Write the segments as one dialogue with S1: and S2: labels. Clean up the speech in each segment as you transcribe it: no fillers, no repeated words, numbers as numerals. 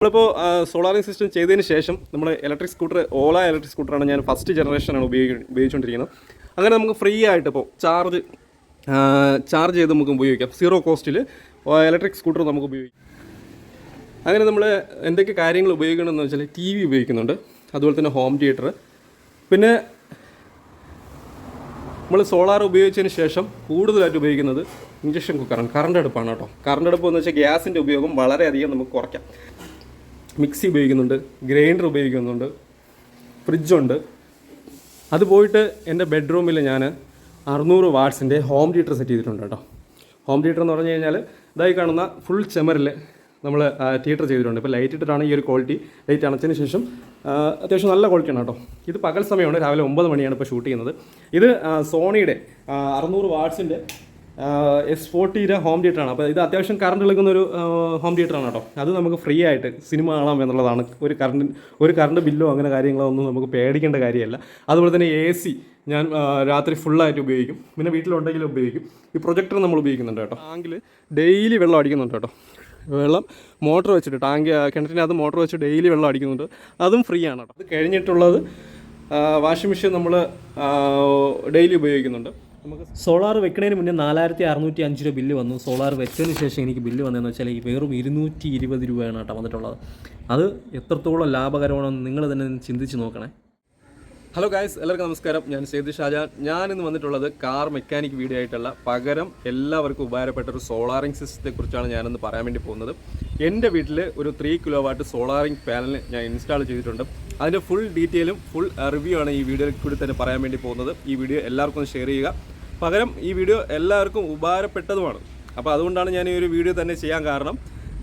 S1: നമ്മളിപ്പോൾ സോളാറിംഗ് സിസ്റ്റം ചെയ്തതിന് ശേഷം നമ്മൾ ഇലക്ട്രിക് സ്കൂട്ടർ ഓല ഇലക്ട്രിക് സ്കൂട്ടറാണ് ഞാൻ ഫസ്റ്റ് ജനറേഷനാണ് ഉപയോഗിച്ചുകൊണ്ടിരിക്കുന്നത്. അങ്ങനെ നമുക്ക് ഫ്രീ ആയിട്ട് ഇപ്പോൾ ചാർജ് ചെയ്ത് നമുക്ക് ഉപയോഗിക്കാം. സീറോ കോസ്റ്റിൽ ഇലക്ട്രിക് സ്കൂട്ടർ നമുക്ക് ഉപയോഗിക്കാം. അങ്ങനെ നമ്മൾ എന്തൊക്കെ കാര്യങ്ങൾ ഉപയോഗിക്കണമെന്ന് വെച്ചാൽ ടി വി ഉപയോഗിക്കുന്നുണ്ട്, അതുപോലെ തന്നെ ഹോം തിയേറ്റർ, പിന്നെ നമ്മൾ സോളാർ ഉപയോഗിച്ചതിന് ശേഷം കൂടുതലായിട്ട് ഉപയോഗിക്കുന്നത് ഇൻഡക്ഷൻ കുക്കറാണ്, കറണ്ട് അടുപ്പാണ് കേട്ടോ. കറണ്ട് അടുപ്പ് എന്ന് വെച്ചാൽ ഗ്യാസിൻ്റെ ഉപയോഗം വളരെയധികം നമുക്ക് കുറയ്ക്കാം. മിക്സി ഉപയോഗിക്കുന്നുണ്ട്, ഗ്രൈൻഡർ ഉപയോഗിക്കുന്നുണ്ട്, ഫ്രിഡ്ജുണ്ട്. അത് പോയിട്ട് എൻ്റെ ബെഡ്റൂമിൽ ഞാൻ 600 വാട്ട്സിൻ്റെ ഹോം തിയേറ്റർ സെറ്റ് ചെയ്തിട്ടുണ്ട് കേട്ടോ. ഹോം തിയേറ്റർ എന്ന് പറഞ്ഞു കഴിഞ്ഞാൽ ഇതായി കാണുന്ന ഫുൾ ചെമറിൽ നമ്മൾ തിയേറ്റർ ചെയ്തിട്ടുണ്ട്. ഇപ്പോൾ ലൈറ്റ് ഇട്ടിട്ടാണ് ഈ ഒരു ക്വാളിറ്റി. ലൈറ്റ് അണച്ചതിന് ശേഷം അത്യാവശ്യം നല്ല ക്വാളിറ്റിയാണ് കേട്ടോ. ഇത് പകൽ സമയമാണ്, രാവിലെ 9 മണിയാണ് ഇപ്പോൾ ഷൂട്ട് ചെയ്യുന്നത്. ഇത് സോണിയുടെ 600 വാട്ട്സിൻ്റെ S40 ഹോം തിയേറ്ററാണ്. അപ്പോൾ ഇത് അത്യാവശ്യം കറണ്ട് എടുക്കുന്നൊരു ഹോം തിയേറ്ററാണ് കേട്ടോ. അത് നമുക്ക് ഫ്രീ ആയിട്ട് സിനിമ കാണാം എന്നുള്ളതാണ്. ഒരു കറണ്ട് ബില്ലോ അങ്ങനെ കാര്യങ്ങളോ ഒന്നും നമുക്ക് പേടിക്കേണ്ട കാര്യമല്ല. അതുപോലെ തന്നെ AC ഞാൻ രാത്രി ഫുള്ളായിട്ട് ഉപയോഗിക്കും, പിന്നെ വീട്ടിലുണ്ടെങ്കിലും ഉപയോഗിക്കും. ഈ പ്രൊജക്ടർ നമ്മൾ ഉപയോഗിക്കുന്നുണ്ട് കേട്ടോ. ടാങ്കിൽ ഡെയിലി വെള്ളം അടിക്കുന്നുണ്ട് കേട്ടോ. വെള്ളം മോട്ടർ വെച്ചിട്ട് കിണറ്റിനകത്ത് മോട്ടർ വെച്ച് ഡെയിലി വെള്ളം അടിക്കുന്നുണ്ട്, അതും ഫ്രീ ആണ് കേട്ടോ. അത് കഴിഞ്ഞിട്ടുള്ളത് വാഷിംഗ് മെഷീൻ നമ്മൾ ഡെയിലി ഉപയോഗിക്കുന്നുണ്ട്. നമുക്ക്
S2: സോളാർ വെക്കുന്നതിന് മുന്നേ 4605 രൂപ ബില്ല് വന്നു. സോളാർ വെച്ചതിന് ശേഷം എനിക്ക് ബില്ല് വന്നതെന്ന് വെച്ചാൽ ഈ വെറും 220 രൂപയാണ് കേട്ടോ വന്നിട്ടുള്ളത്. അത് എത്രത്തോളം ലാഭകരമാണെന്ന് നിങ്ങൾ തന്നെ ചിന്തിച്ച് നോക്കണേ.
S1: ഹലോ ഗായ്സ്, എല്ലാവർക്കും നമസ്കാരം. ഞാൻ സേതു ഷാജാൻ. ഞാനിന്ന് വന്നിട്ടുള്ളത് കാർ മെക്കാനിക് വീഡിയോ ആയിട്ടുള്ള പകരം എല്ലാവർക്കും ഉപകാരപ്പെട്ട ഒരു സോളാറിംഗ് സിസ്റ്റത്തെക്കുറിച്ചാണ് ഞാനിന്ന് പറയാൻ വേണ്ടി പോകുന്നത്. എൻ്റെ വീട്ടിൽ ഒരു 3 കിലോ വാട്ട് സോളാറിംഗ് പാനൽ ഞാൻ ഇൻസ്റ്റാൾ ചെയ്തിട്ടുണ്ട്. അതിൻ്റെ ഫുൾ ഡീറ്റെയിലും ഫുൾ റിവ്യൂ ആണ് ഈ വീഡിയോയിൽ കൂടി തന്നെ പറയാൻ വേണ്ടി പോകുന്നത്. ഈ വീഡിയോ എല്ലാവർക്കും ഒന്ന് ഷെയർ ചെയ്യുക. പകരം ഈ വീഡിയോ എല്ലാവർക്കും ഉപകാരപ്പെട്ടതുമാണ്. അപ്പോൾ അതുകൊണ്ടാണ് ഞാൻ ഈ ഒരു വീഡിയോ തന്നെ ചെയ്യാൻ കാരണം.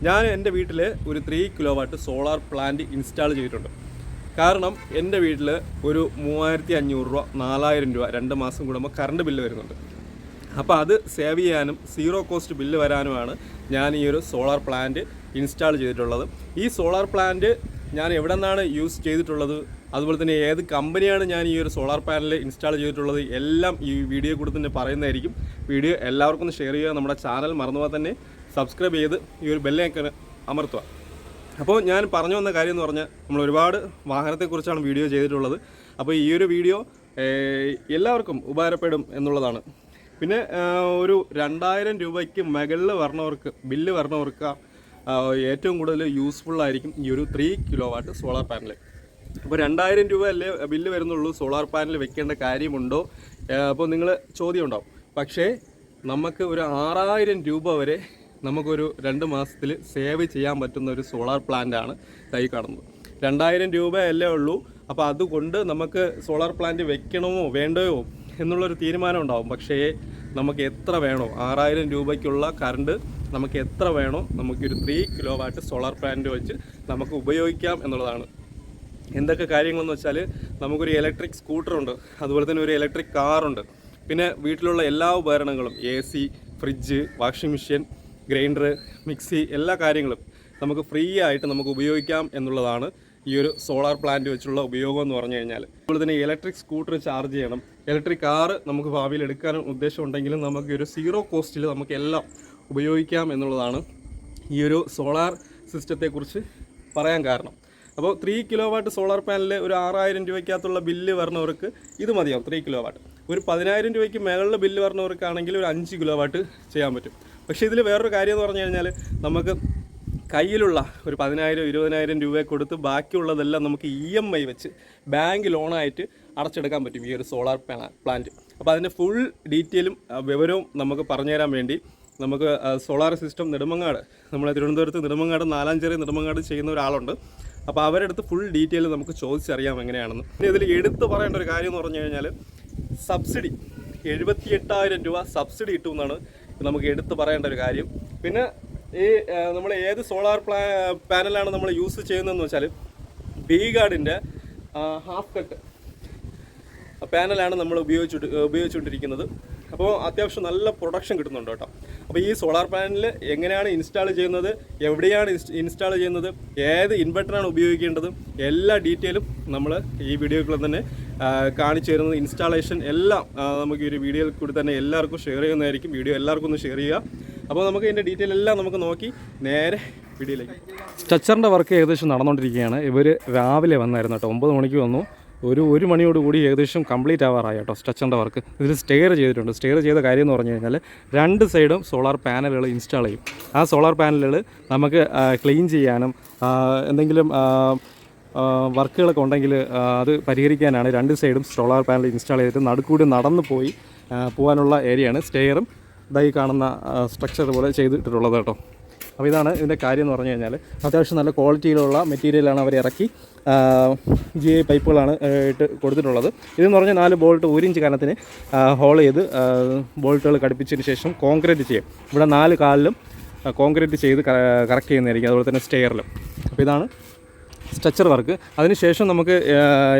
S1: ഞാൻ എൻ്റെ വീട്ടിൽ ഒരു 3 kilo watt solar plant install ചെയ്തിട്ടുണ്ട്. കാരണം എൻ്റെ വീട്ടിൽ ഒരു 3500 രൂപ 4000 രൂപ 2 മാസം കൂടുമ്പോൾ കറണ്ട് ബില്ല് വരുന്നുണ്ട്. അപ്പോൾ അത് സേവ് ചെയ്യാനും സീറോ കോസ്റ്റ് ബില്ല് വരാനുമാണ് ഞാൻ ഈ ഒരു സോളാർ പ്ലാന്റ് ഇൻസ്റ്റാൾ ചെയ്തിട്ടുള്ളത്. ഈ സോളാർ പ്ലാന്റ് ഞാൻ എവിടെ നിന്നാണ് യൂസ് ചെയ്തിട്ടുള്ളത്, അതുപോലെ തന്നെ ഏത് കമ്പനിയാണ് ഞാൻ ഈ ഒരു സോളാർ പാനൽ ഇൻസ്റ്റാൾ ചെയ്തിട്ടുള്ളത്, എല്ലാം ഈ വീഡിയോ കൂടെ തന്നെ പറയുന്നതായിരിക്കും. വീഡിയോ എല്ലാവർക്കും ഒന്ന് ഷെയർ ചെയ്യുക. നമ്മുടെ ചാനൽ മറന്നുപോകാൻ തന്നെ സബ്സ്ക്രൈബ് ചെയ്ത് ഈ ഒരു ബെല്ലൈക്കൺ അമർത്തുക. അപ്പോൾ ഞാൻ പറഞ്ഞു വന്ന കാര്യം എന്ന് പറഞ്ഞാൽ നമ്മൾ ഒരുപാട് വാഹനത്തെക്കുറിച്ചാണ് വീഡിയോ ചെയ്തിട്ടുള്ളത്. അപ്പോൾ ഈ ഒരു വീഡിയോ എല്ലാവർക്കും ഉപകാരപ്പെടും എന്നുള്ളതാണ്. പിന്നെ ഒരു 2000 രൂപയ്ക്ക് മുകളിൽ വരണവർക്ക് ബില്ല് വരണവർക്ക് ഏറ്റവും കൂടുതൽ യൂസ്ഫുള്ളായിരിക്കും ഈ ഒരു 3 കിലോ വാട്ട് സോളാർ പാനൽ. അപ്പോൾ 2000 രൂപ അല്ലേ ബില്ല് വരുന്നുള്ളൂ, സോളാർ പാനൽ വെക്കേണ്ട കാര്യമുണ്ടോ? അപ്പോൾ നിങ്ങൾ ചോദ്യം ഉണ്ടാവും. പക്ഷേ നമുക്ക് ഒരു 6000 രൂപ വരെ നമുക്കൊരു 2 മാസത്തിൽ സേവ് ചെയ്യാൻ പറ്റുന്ന ഒരു സോളാർ പ്ലാന്റാണ് തൈ കാണുന്നത്. 2000 രൂപ അല്ലേ ഉള്ളൂ. അപ്പോൾ അതുകൊണ്ട് നമുക്ക് സോളാർ പ്ലാന്റ് വെക്കണമോ വേണ്ടയോ എന്നുള്ളൊരു തീരുമാനം ഉണ്ടാവും. പക്ഷേ നമുക്ക് എത്ര വേണോ, 6000 രൂപയ്ക്കുള്ള കറണ്ട് നമുക്ക് എത്ര വേണോ നമുക്കൊരു 3 കിലോ വാട്ട് സോളാർ പ്ലാന്റ് വെച്ച് നമുക്ക് ഉപയോഗിക്കാം എന്നുള്ളതാണ്. എന്തൊക്കെ കാര്യങ്ങളെന്ന് വെച്ചാൽ നമുക്കൊരു ഇലക്ട്രിക് സ്കൂട്ടറുണ്ട്, അതുപോലെ തന്നെ ഒരു ഇലക്ട്രിക് കാറുണ്ട്, പിന്നെ വീട്ടിലുള്ള എല്ലാ ഉപകരണങ്ങളും AC, fridge, washing machine, grinder, mixie, എല്ലാ കാര്യങ്ങളും നമുക്ക് ഫ്രീ ആയിട്ട് നമുക്ക് ഉപയോഗിക്കാം എന്നുള്ളതാണ് ഈ ഒരു സോളാർ പ്ലാന്റ് വെച്ചുള്ള ഉപയോഗം എന്ന് പറഞ്ഞു കഴിഞ്ഞാൽ. അതുപോലെ തന്നെ ഇലക്ട്രിക് സ്കൂട്ടർ ചാർജ് ചെയ്യണം, ഇലക്ട്രിക് കാറ് നമുക്ക് ഭാവിയിൽ എടുക്കാൻ ഉദ്ദേശമുണ്ടെങ്കിലും നമുക്ക് ഒരു സീറോ കോസ്റ്റിൽ നമുക്ക് എല്ലാം ഉപയോഗിക്കാം എന്നുള്ളതാണ് ഈ ഒരു സോളാർ സിസ്റ്റത്തെക്കുറിച്ച് പറയാൻ കാരണം. അപ്പോൾ 3 കിലോ വാട്ട് സോളാർ പാനലിൽ ഒരു 6000 രൂപയ്ക്കകത്തുള്ള ബില്ല് വരണവർക്ക് ഇത് മതിയാവും. 3 കിലോ വാട്ട്. ഒരു 10000 രൂപയ്ക്ക് മുകളിൽ ബില്ല് വരണവർക്കാണെങ്കിൽ ഒരു 5 കിലോ വാട്ട് ചെയ്യാൻ പറ്റും. പക്ഷേ ഇതിൽ വേറൊരു കാര്യം എന്ന് പറഞ്ഞു കഴിഞ്ഞാൽ നമുക്ക് കയ്യിലുള്ള ഒരു 10000 20,000 രൂപ കൊടുത്ത് ബാക്കിയുള്ളതെല്ലാം നമുക്ക് EMI വെച്ച് ബാങ്ക് ലോണായിട്ട് അടച്ചെടുക്കാൻ പറ്റും ഈ ഒരു സോളാർ പ്ലാന്റ്. അപ്പോൾ അതിൻ്റെ ഫുൾ ഡീറ്റെയിലും വിവരവും നമുക്ക് പറഞ്ഞുതരാൻ വേണ്ടി നമുക്ക് സോളാർ സിസ്റ്റം നെടുമങ്ങാട്, നമ്മളെ തിരുവനന്തപുരത്ത് നെടുമങ്ങാട്, നാലാഞ്ചേരി നെടുമങ്ങാട് ചെയ്യുന്ന ഒരാളുണ്ട്. അപ്പോൾ അവരുടെ അടുത്ത് ഫുൾ ഡീറ്റെയിൽ നമുക്ക് ചോദിച്ചറിയാം എങ്ങനെയാണെന്ന്. പിന്നെ ഇതിൽ എടുത്ത് പറയേണ്ട ഒരു കാര്യം എന്ന് പറഞ്ഞു കഴിഞ്ഞാൽ സബ്സിഡി 78,000 രൂപ സബ്സിഡി കിട്ടുമെന്നാണ് നമുക്ക് എടുത്ത് പറയേണ്ട ഒരു കാര്യം. പിന്നെ ഈ നമ്മൾ ഏത് സോളാർ പാനലാണ് നമ്മൾ യൂസ് ചെയ്യുന്നതെന്ന് വെച്ചാൽ V-Guardൻ്റെ ഹാഫ് കട്ട് പാനലാണ് നമ്മൾ ഉപയോഗിച്ചുകൊണ്ടിരിക്കുന്നത്. അപ്പോൾ അത്യാവശ്യം നല്ല പ്രൊഡക്ഷൻ കിട്ടുന്നുണ്ട് കേട്ടോ. അപ്പോൾ ഈ സോളാർ പാനൽ എങ്ങനെയാണ് ഇൻസ്റ്റാൾ ചെയ്യുന്നത്, എവിടെയാണ് ഇൻസ്റ്റാൾ ചെയ്യുന്നത്, ഏത് ഇൻവെർട്ടറാണ് ഉപയോഗിക്കേണ്ടത്, എല്ലാ ഡീറ്റെയിലും നമ്മൾ ഈ വീഡിയോയിൽ തന്നെ കാണിച്ചു തരുന്നത്. ഇൻസ്റ്റാളേഷൻ എല്ലാം നമുക്ക് ഈ ഒരു വീഡിയോയിൽ കൂടി തന്നെ എല്ലാവർക്കും ഷെയർ ചെയ്യുന്നതായിരിക്കും. വീഡിയോ എല്ലാവർക്കും ഒന്ന് ഷെയർ ചെയ്യുക. അപ്പോൾ നമുക്ക് ഇതിൻ്റെ ഡീറ്റെയിൽ എല്ലാം നമുക്ക് നോക്കി നേരെ വീഡിയോയിലേക്ക്.
S2: സ്ട്രക്ചറിൻ്റെ വർക്ക് ഏകദേശം നടന്നുകൊണ്ടിരിക്കുകയാണ്. ഇവർ രാവിലെ വന്നായിരുന്നു കേട്ടോ, 9 മണിക്ക് വന്നു. ഒരു മണിയോടുകൂടി ഏകദേശം കംപ്ലീറ്റ് ആവാറായി കേട്ടോ സ്ട്രക്ചറിൻ്റെ വർക്ക്. ഇതിൽ സ്റ്റെയർ ചെയ്തിട്ടുണ്ട്. സ്റ്റെയർ ചെയ്ത കാര്യം എന്ന് പറഞ്ഞു കഴിഞ്ഞാൽ 2 സൈഡും സോളാർ പാനലുകൾ ഇൻസ്റ്റാൾ ചെയ്യും. ആ സോളാർ പാനലുകൾ നമുക്ക് ക്ലീൻ ചെയ്യാനും എന്തെങ്കിലും വർക്കുകളൊക്കെ ഉണ്ടെങ്കിൽ അത് പരിഹരിക്കാനാണ് 2 സൈഡും സോളാർ പാനൽ ഇൻസ്റ്റാൾ ചെയ്തിട്ട് നടുക്കൂടി നടന്നു പോകാനുള്ള ഏരിയയാണ് സ്റ്റെയറും ഇതായി കാണുന്ന സ്ട്രക്ചർ പോലെ ചെയ്തിട്ടുള്ളത് കേട്ടോ. അപ്പോൾ ഇതാണ് ഇതിൻ്റെ കാര്യം എന്ന് പറഞ്ഞു കഴിഞ്ഞാൽ അത്യാവശ്യം നല്ല ക്വാളിറ്റിയിലുള്ള മെറ്റീരിയലാണ് അവർ ഇറക്കി GI പൈപ്പുകളാണ് ഇട്ട് കൊടുത്തിട്ടുള്ളത്. ഇതെന്ന് പറഞ്ഞാൽ 4 ബോൾട്ട് 1 ഇഞ്ച് കനത്തിന് ഹോൾ ചെയ്ത് ബോൾട്ടുകൾ ഘടിപ്പിച്ചതിന് ശേഷം കോൺക്രീറ്റ് ചെയ്യും. ഇവിടെ 4 കാലിലും കോൺക്രീറ്റ് ചെയ്ത് കറക്റ്റ് ചെയ്യുന്നതായിരിക്കും, അതുപോലെ തന്നെ സ്റ്റെയറിലും. അപ്പോൾ ഇതാണ് സ്ട്രക്ചർ വർക്ക്. അതിനുശേഷം നമുക്ക്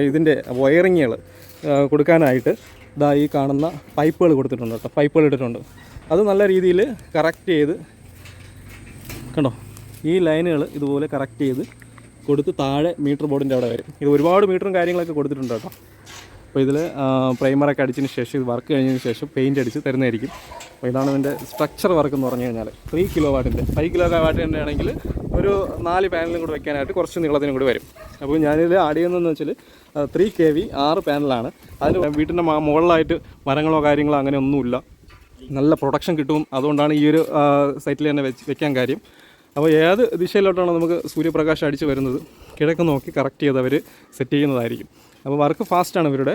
S2: ഇതിൻ്റെ വയറിങ്ങുകൾ കൊടുക്കാനായിട്ട് ഇതാ ഈ കാണുന്ന പൈപ്പുകൾ കൊടുത്തിട്ടുണ്ട് കേട്ടോ, പൈപ്പുകൾ ഇട്ടിട്ടുണ്ട്. അത് നല്ല രീതിയിൽ കറക്റ്റ് ചെയ്ത് കണ്ടോ, ഈ ലൈനുകൾ ഇതുപോലെ കറക്റ്റ് ചെയ്ത് കൊടുത്ത് താഴെ മീറ്റർ ബോർഡിൻ്റെ അവിടെ വരും. ഇത് ഒരുപാട് മീറ്ററും കാര്യങ്ങളൊക്കെ കൊടുത്തിട്ടുണ്ട് കേട്ടോ. അപ്പോൾ ഇതിൽ പ്രൈമറൊക്കെ അടിച്ചതിന് ശേഷം ഇത് വർക്ക് കഴിഞ്ഞതിന് ശേഷം പെയിൻറ്റ് അടിച്ച് തരുന്നതായിരിക്കും. അപ്പോൾ ഇതാണ് ഇതിൻ്റെ സ്ട്രക്ചർ വർക്ക് എന്ന് പറഞ്ഞു കഴിഞ്ഞാൽ 3 കിലോ വാട്ടിൻ്റെ 5 കിലോ വാട്ടിൻ്റെ ആണെങ്കിൽ ഒരു 4 പാനലും കൂടി വെക്കാനായിട്ട് കുറച്ച് നീളത്തിനും കൂടി വരും. അപ്പോൾ ഞാനിത് ആഡ് ചെയ്യുന്നതെന്ന് വെച്ചാൽ 3 kV 6 പാനലാണ്. അതിന് വീട്ടിൻ്റെ മുകളിലായിട്ട് മരങ്ങളോ കാര്യങ്ങളോ അങ്ങനെ ഒന്നുമില്ല, നല്ല പ്രൊട്ടക്ഷൻ കിട്ടും. അതുകൊണ്ടാണ് ഈ ഒരു സൈറ്റിൽ തന്നെ വെക്കാൻ കാര്യം. അപ്പോൾ ഏത് ദിശയിലോട്ടാണ് നമുക്ക് സൂര്യപ്രകാശം അടിച്ച് വരുന്നത് കിഴക്ക് നോക്കി കറക്റ്റ് ചെയ്ത് അവർ സെറ്റ് ചെയ്യുന്നതായിരിക്കും. അപ്പോൾ വർക്ക് ഫാസ്റ്റാണ് ഇവരുടെ.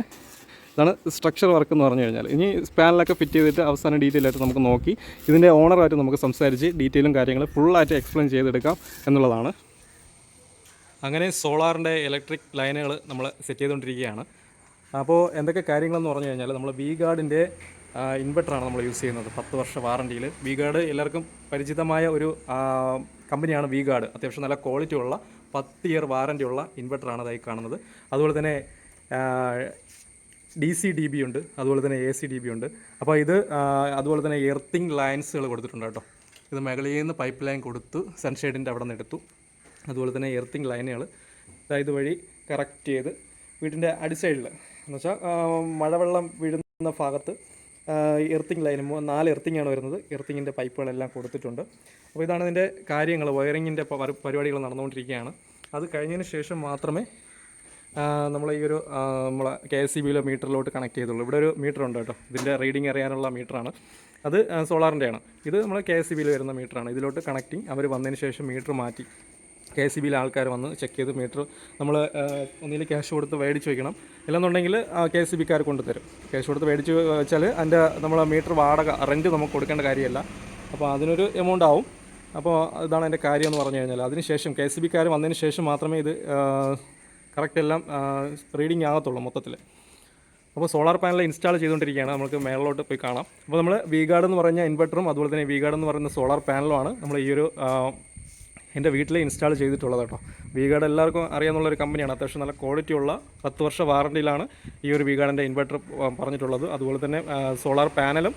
S2: ഇതാണ് സ്ട്രക്ചർ വർക്ക് എന്ന് പറഞ്ഞു കഴിഞ്ഞാൽ. ഇനി പാനലൊക്കെ ഫിറ്റ് ചെയ്തിട്ട് അവസാനം ഡീറ്റെയിൽ ആയിട്ട് നമുക്ക് നോക്കി ഇതിൻ്റെ ഓണറായിട്ട് നമുക്ക് സംസാരിച്ച് ഡീറ്റെയിലും കാര്യങ്ങൾ ഫുള്ളായിട്ട് എക്സ്പ്ലെയിൻ ചെയ്തെടുക്കാം എന്നുള്ളതാണ്. അങ്ങനെ സോളാറിൻ്റെ ഇലക്ട്രിക് ലൈനുകൾ നമ്മൾ സെറ്റ് ചെയ്തുകൊണ്ടിരിക്കുകയാണ്. അപ്പോൾ എന്തൊക്കെ കാര്യങ്ങളെന്ന് പറഞ്ഞു കഴിഞ്ഞാൽ നമ്മൾ V-Guardൻ്റെ ഇൻവെർട്ടറാണ് നമ്മൾ യൂസ് ചെയ്യുന്നത്. 10 വർഷ വാറണ്ടിയിൽ. V-Guard എല്ലാവർക്കും പരിചിതമായ ഒരു കമ്പനിയാണ് V-Guard. അത്യാവശ്യം നല്ല ക്വാളിറ്റി ഉള്ള 10 ഇയർ വാറണ്ടി ഉള്ള ഇൻവെർട്ടറാണ് അതായി കാണുന്നത്. അതുപോലെ തന്നെ DC-DB ഉണ്ട്, അതുപോലെ തന്നെ AC-DB ഉണ്ട്. അപ്പോൾ ഇത് അതുപോലെ തന്നെ എർത്തിങ് ലൈൻസുകൾ കൊടുത്തിട്ടുണ്ട് കേട്ടോ. ഇത് മുകളിൽ നിന്ന് പൈപ്പ് ലൈൻ കൊടുത്തു സൺഷെയ്ഡിൻ്റെ അവിടെ നിന്ന് എടുത്തു. അതുപോലെ തന്നെ എർത്തിങ് ലൈനുകൾ ഇതുവഴി കറക്റ്റ് ചെയ്ത് വീട്ടിൻ്റെ അടിസൈഡിൽ എന്ന് വെച്ചാൽ മഴവെള്ളം വീഴുന്ന ഭാഗത്ത് എർത്തിങ് ലൈനും 4 എർത്തിങ്ങാണ് വരുന്നത്. എർത്തിങ്ങിൻ്റെ പൈപ്പുകളെല്ലാം കൊടുത്തിട്ടുണ്ട്. അപ്പോൾ ഇതാണ് ഇതിൻ്റെ കാര്യങ്ങൾ. വയറിങ്ങിൻ്റെ പരിപാടികൾ നടന്നുകൊണ്ടിരിക്കുകയാണ്. അത് കഴിഞ്ഞതിന് ശേഷം മാത്രമേ നമ്മൾ ഈ ഒരു നമ്മളെ KSEBയിലെ മീറ്ററിലോട്ട് കണക്ട് ചെയ്തുള്ളൂ. ഇവിടെ ഒരു മീറ്റർ ഉണ്ട് കേട്ടോ, ഇതിൻ്റെ റീഡിങ് അറിയാനുള്ള മീറ്ററാണ്. അത് സോളാറിൻ്റെയാണ്. ഇത് നമ്മൾ KSEBയിൽ വരുന്ന മീറ്ററാണ്. ഇതിലോട്ട് കണക്റ്റിങ് അവർ വന്നതിന് ശേഷം മീറ്റർ മാറ്റി KSEBയിലെ ആൾക്കാർ വന്ന് ചെക്ക് ചെയ്ത് മീറ്റർ നമ്മൾ ഒന്നിൽ ക്യാഷ് കൊടുത്ത് മേടിച്ച് വയ്ക്കണം. അല്ലെന്നുണ്ടെങ്കിൽ KSEBക്കാർ കൊണ്ടുതരും. ക്യാഷ് കൊടുത്ത് മേടിച്ച് വെച്ചാൽ അതിൻ്റെ നമ്മൾ മീറ്റർ വാടക റെൻറ്റ് നമുക്ക് കൊടുക്കേണ്ട കാര്യമല്ല. അപ്പോൾ അതിനൊരു എമൗണ്ട് ആവും. അപ്പോൾ ഇതാണ് അതിൻ്റെ കാര്യം എന്ന് പറഞ്ഞു കഴിഞ്ഞാൽ. അതിനുശേഷം KSEBക്കാർ വന്നതിന് ശേഷം മാത്രമേ ഇത് കറക്റ്റ് എല്ലാം റീഡിങ് ആകത്തുള്ളൂ മൊത്തത്തിൽ. അപ്പോൾ സോളാർ പാനൽ ഇൻസ്റ്റാൾ ചെയ്തുകൊണ്ടിരിക്കുകയാണ്. നമുക്ക് മേളിലോട്ട് പോയി കാണാം. അപ്പോൾ നമ്മൾ V-Guard എന്ന് പറഞ്ഞ ഇൻവെർട്ടറും അതുപോലെ തന്നെ V-Guard എന്ന് പറയുന്ന സോളാർ പാനലുമാണ് നമ്മൾ ഈ ഒരു എൻ്റെ വീട്ടിൽ ഇൻസ്റ്റാൾ ചെയ്തിട്ടുള്ളത് കേട്ടോ. V-Guard എല്ലാവർക്കും അറിയാവുന്നൊരു കമ്പനിയാണ്. അത്യാവശ്യം നല്ല ക്വാളിറ്റി ഉള്ള 10 വർഷ വാറണ്ടിയിലാണ് ഈ ഒരു V-Guardൻ്റെ ഇൻവെർട്ടർ പറഞ്ഞിട്ടുള്ളത്. അതുപോലെ തന്നെ സോളാർ പാനലും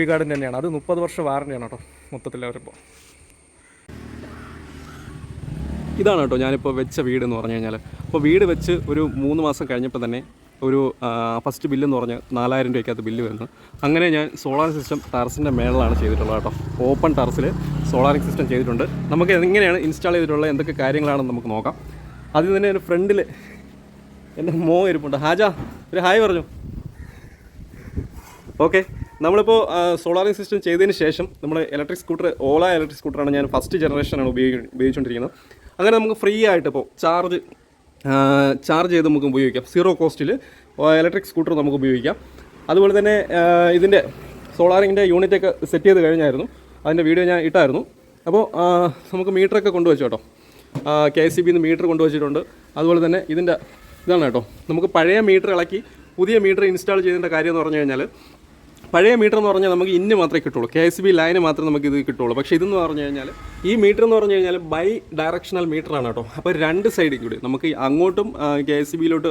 S2: V-Guardൻ്റെ തന്നെയാണ്. അത് 30 വർഷ വാറണ്ടിയാണ് കേട്ടോ മൊത്തത്തിൽ അവരിപ്പോൾ. ഇതാണ് കേട്ടോ ഞാനിപ്പോൾ വെച്ച വീട് എന്ന് പറഞ്ഞു കഴിഞ്ഞാൽ. അപ്പോൾ വീട് വെച്ച് ഒരു 3 മാസം കഴിഞ്ഞപ്പോൾ തന്നെ ഒരു ഫസ്റ്റ് ബില്ലെന്ന് പറഞ്ഞാൽ 4000 രൂപയ്ക്കകത്ത് ബില്ല് വരുന്നു. അങ്ങനെ ഞാൻ സോളാർ സിസ്റ്റം ടെറസിൻ്റെ മേളിലാണ് ചെയ്തിട്ടുള്ളത് കേട്ടോ. ഓപ്പൺ ടെറസിൽ സോളാറിംഗ് സിസ്റ്റം ചെയ്തിട്ടുണ്ട്. നമുക്ക് എങ്ങനെയാണ് ഇൻസ്റ്റാൾ ചെയ്തിട്ടുള്ളത്, എന്തൊക്കെ കാര്യങ്ങളാണെന്ന് നമുക്ക് നോക്കാം. ആദ്യം തന്നെ ഒരു ഫ്രണ്ടിൽ എൻ്റെ ഇരിപ്പുണ്ട്. ഹാജ ഒരു ഹായ് പറഞ്ഞു. ഓക്കെ, നമ്മളിപ്പോൾ സോളാറിംഗ് സിസ്റ്റം ചെയ്തതിന് ശേഷം നമ്മൾ ഇലക്ട്രിക് സ്കൂട്ടർ, ഓല ഇലക്ട്രിക് സ്കൂട്ടറാണ് ഞാൻ ഫസ്റ്റ് ജനറേഷനാണ് ഉപയോഗിച്ചുകൊണ്ടിരിക്കുന്നത്. അങ്ങനെ നമുക്ക് ഫ്രീ ആയിട്ട് ഇപ്പോൾ ചാർജ് ചെയ്ത് നമുക്ക് ഉപയോഗിക്കാം. 0 കോസ്റ്റിൽ ഇലക്ട്രിക് സ്കൂട്ടർ നമുക്ക് ഉപയോഗിക്കാം. അതുപോലെ തന്നെ ഇതിൻ്റെ സോളാറിങ്ങിൻ്റെ യൂണിറ്റൊക്കെ സെറ്റ് ചെയ്ത് കഴിഞ്ഞായിരുന്നു. അതിൻ്റെ വീഡിയോ ഞാൻ ഇട്ടായിരുന്നു. അപ്പോൾ നമുക്ക് മീറ്ററൊക്കെ കൊണ്ടുവച്ചു കേട്ടോ. KSEBന്ന് മീറ്റർ കൊണ്ടുവച്ചിട്ടുണ്ട്. അതുപോലെ തന്നെ ഇതിൻ്റെ ഇതാണ് കേട്ടോ, നമുക്ക് പഴയ മീറ്റർ ഇളക്കി പുതിയ മീറ്റർ ഇൻസ്റ്റാൾ ചെയ്തതിൻ്റെ കാര്യം എന്ന് പറഞ്ഞു കഴിഞ്ഞാൽ, പഴയ മീറ്റർ എന്ന് പറഞ്ഞാൽ നമുക്ക് ഇന്ന് മാത്രമേ കിട്ടുള്ളൂ, KSEB ലൈന് മാത്രമേ നമുക്ക് ഇത് കിട്ടുള്ളൂ. പക്ഷേ ഇതെന്ന് പറഞ്ഞു കഴിഞ്ഞാൽ ഈ മീറ്റർ എന്ന് പറഞ്ഞു കഴിഞ്ഞാൽ ബൈ ഡയറക്ഷണൽ മീറ്ററാണ് കേട്ടോ. അപ്പോൾ 2 സൈഡിൽ കൂടി നമുക്ക് അങ്ങോട്ടും KSEBയിലോട്ട്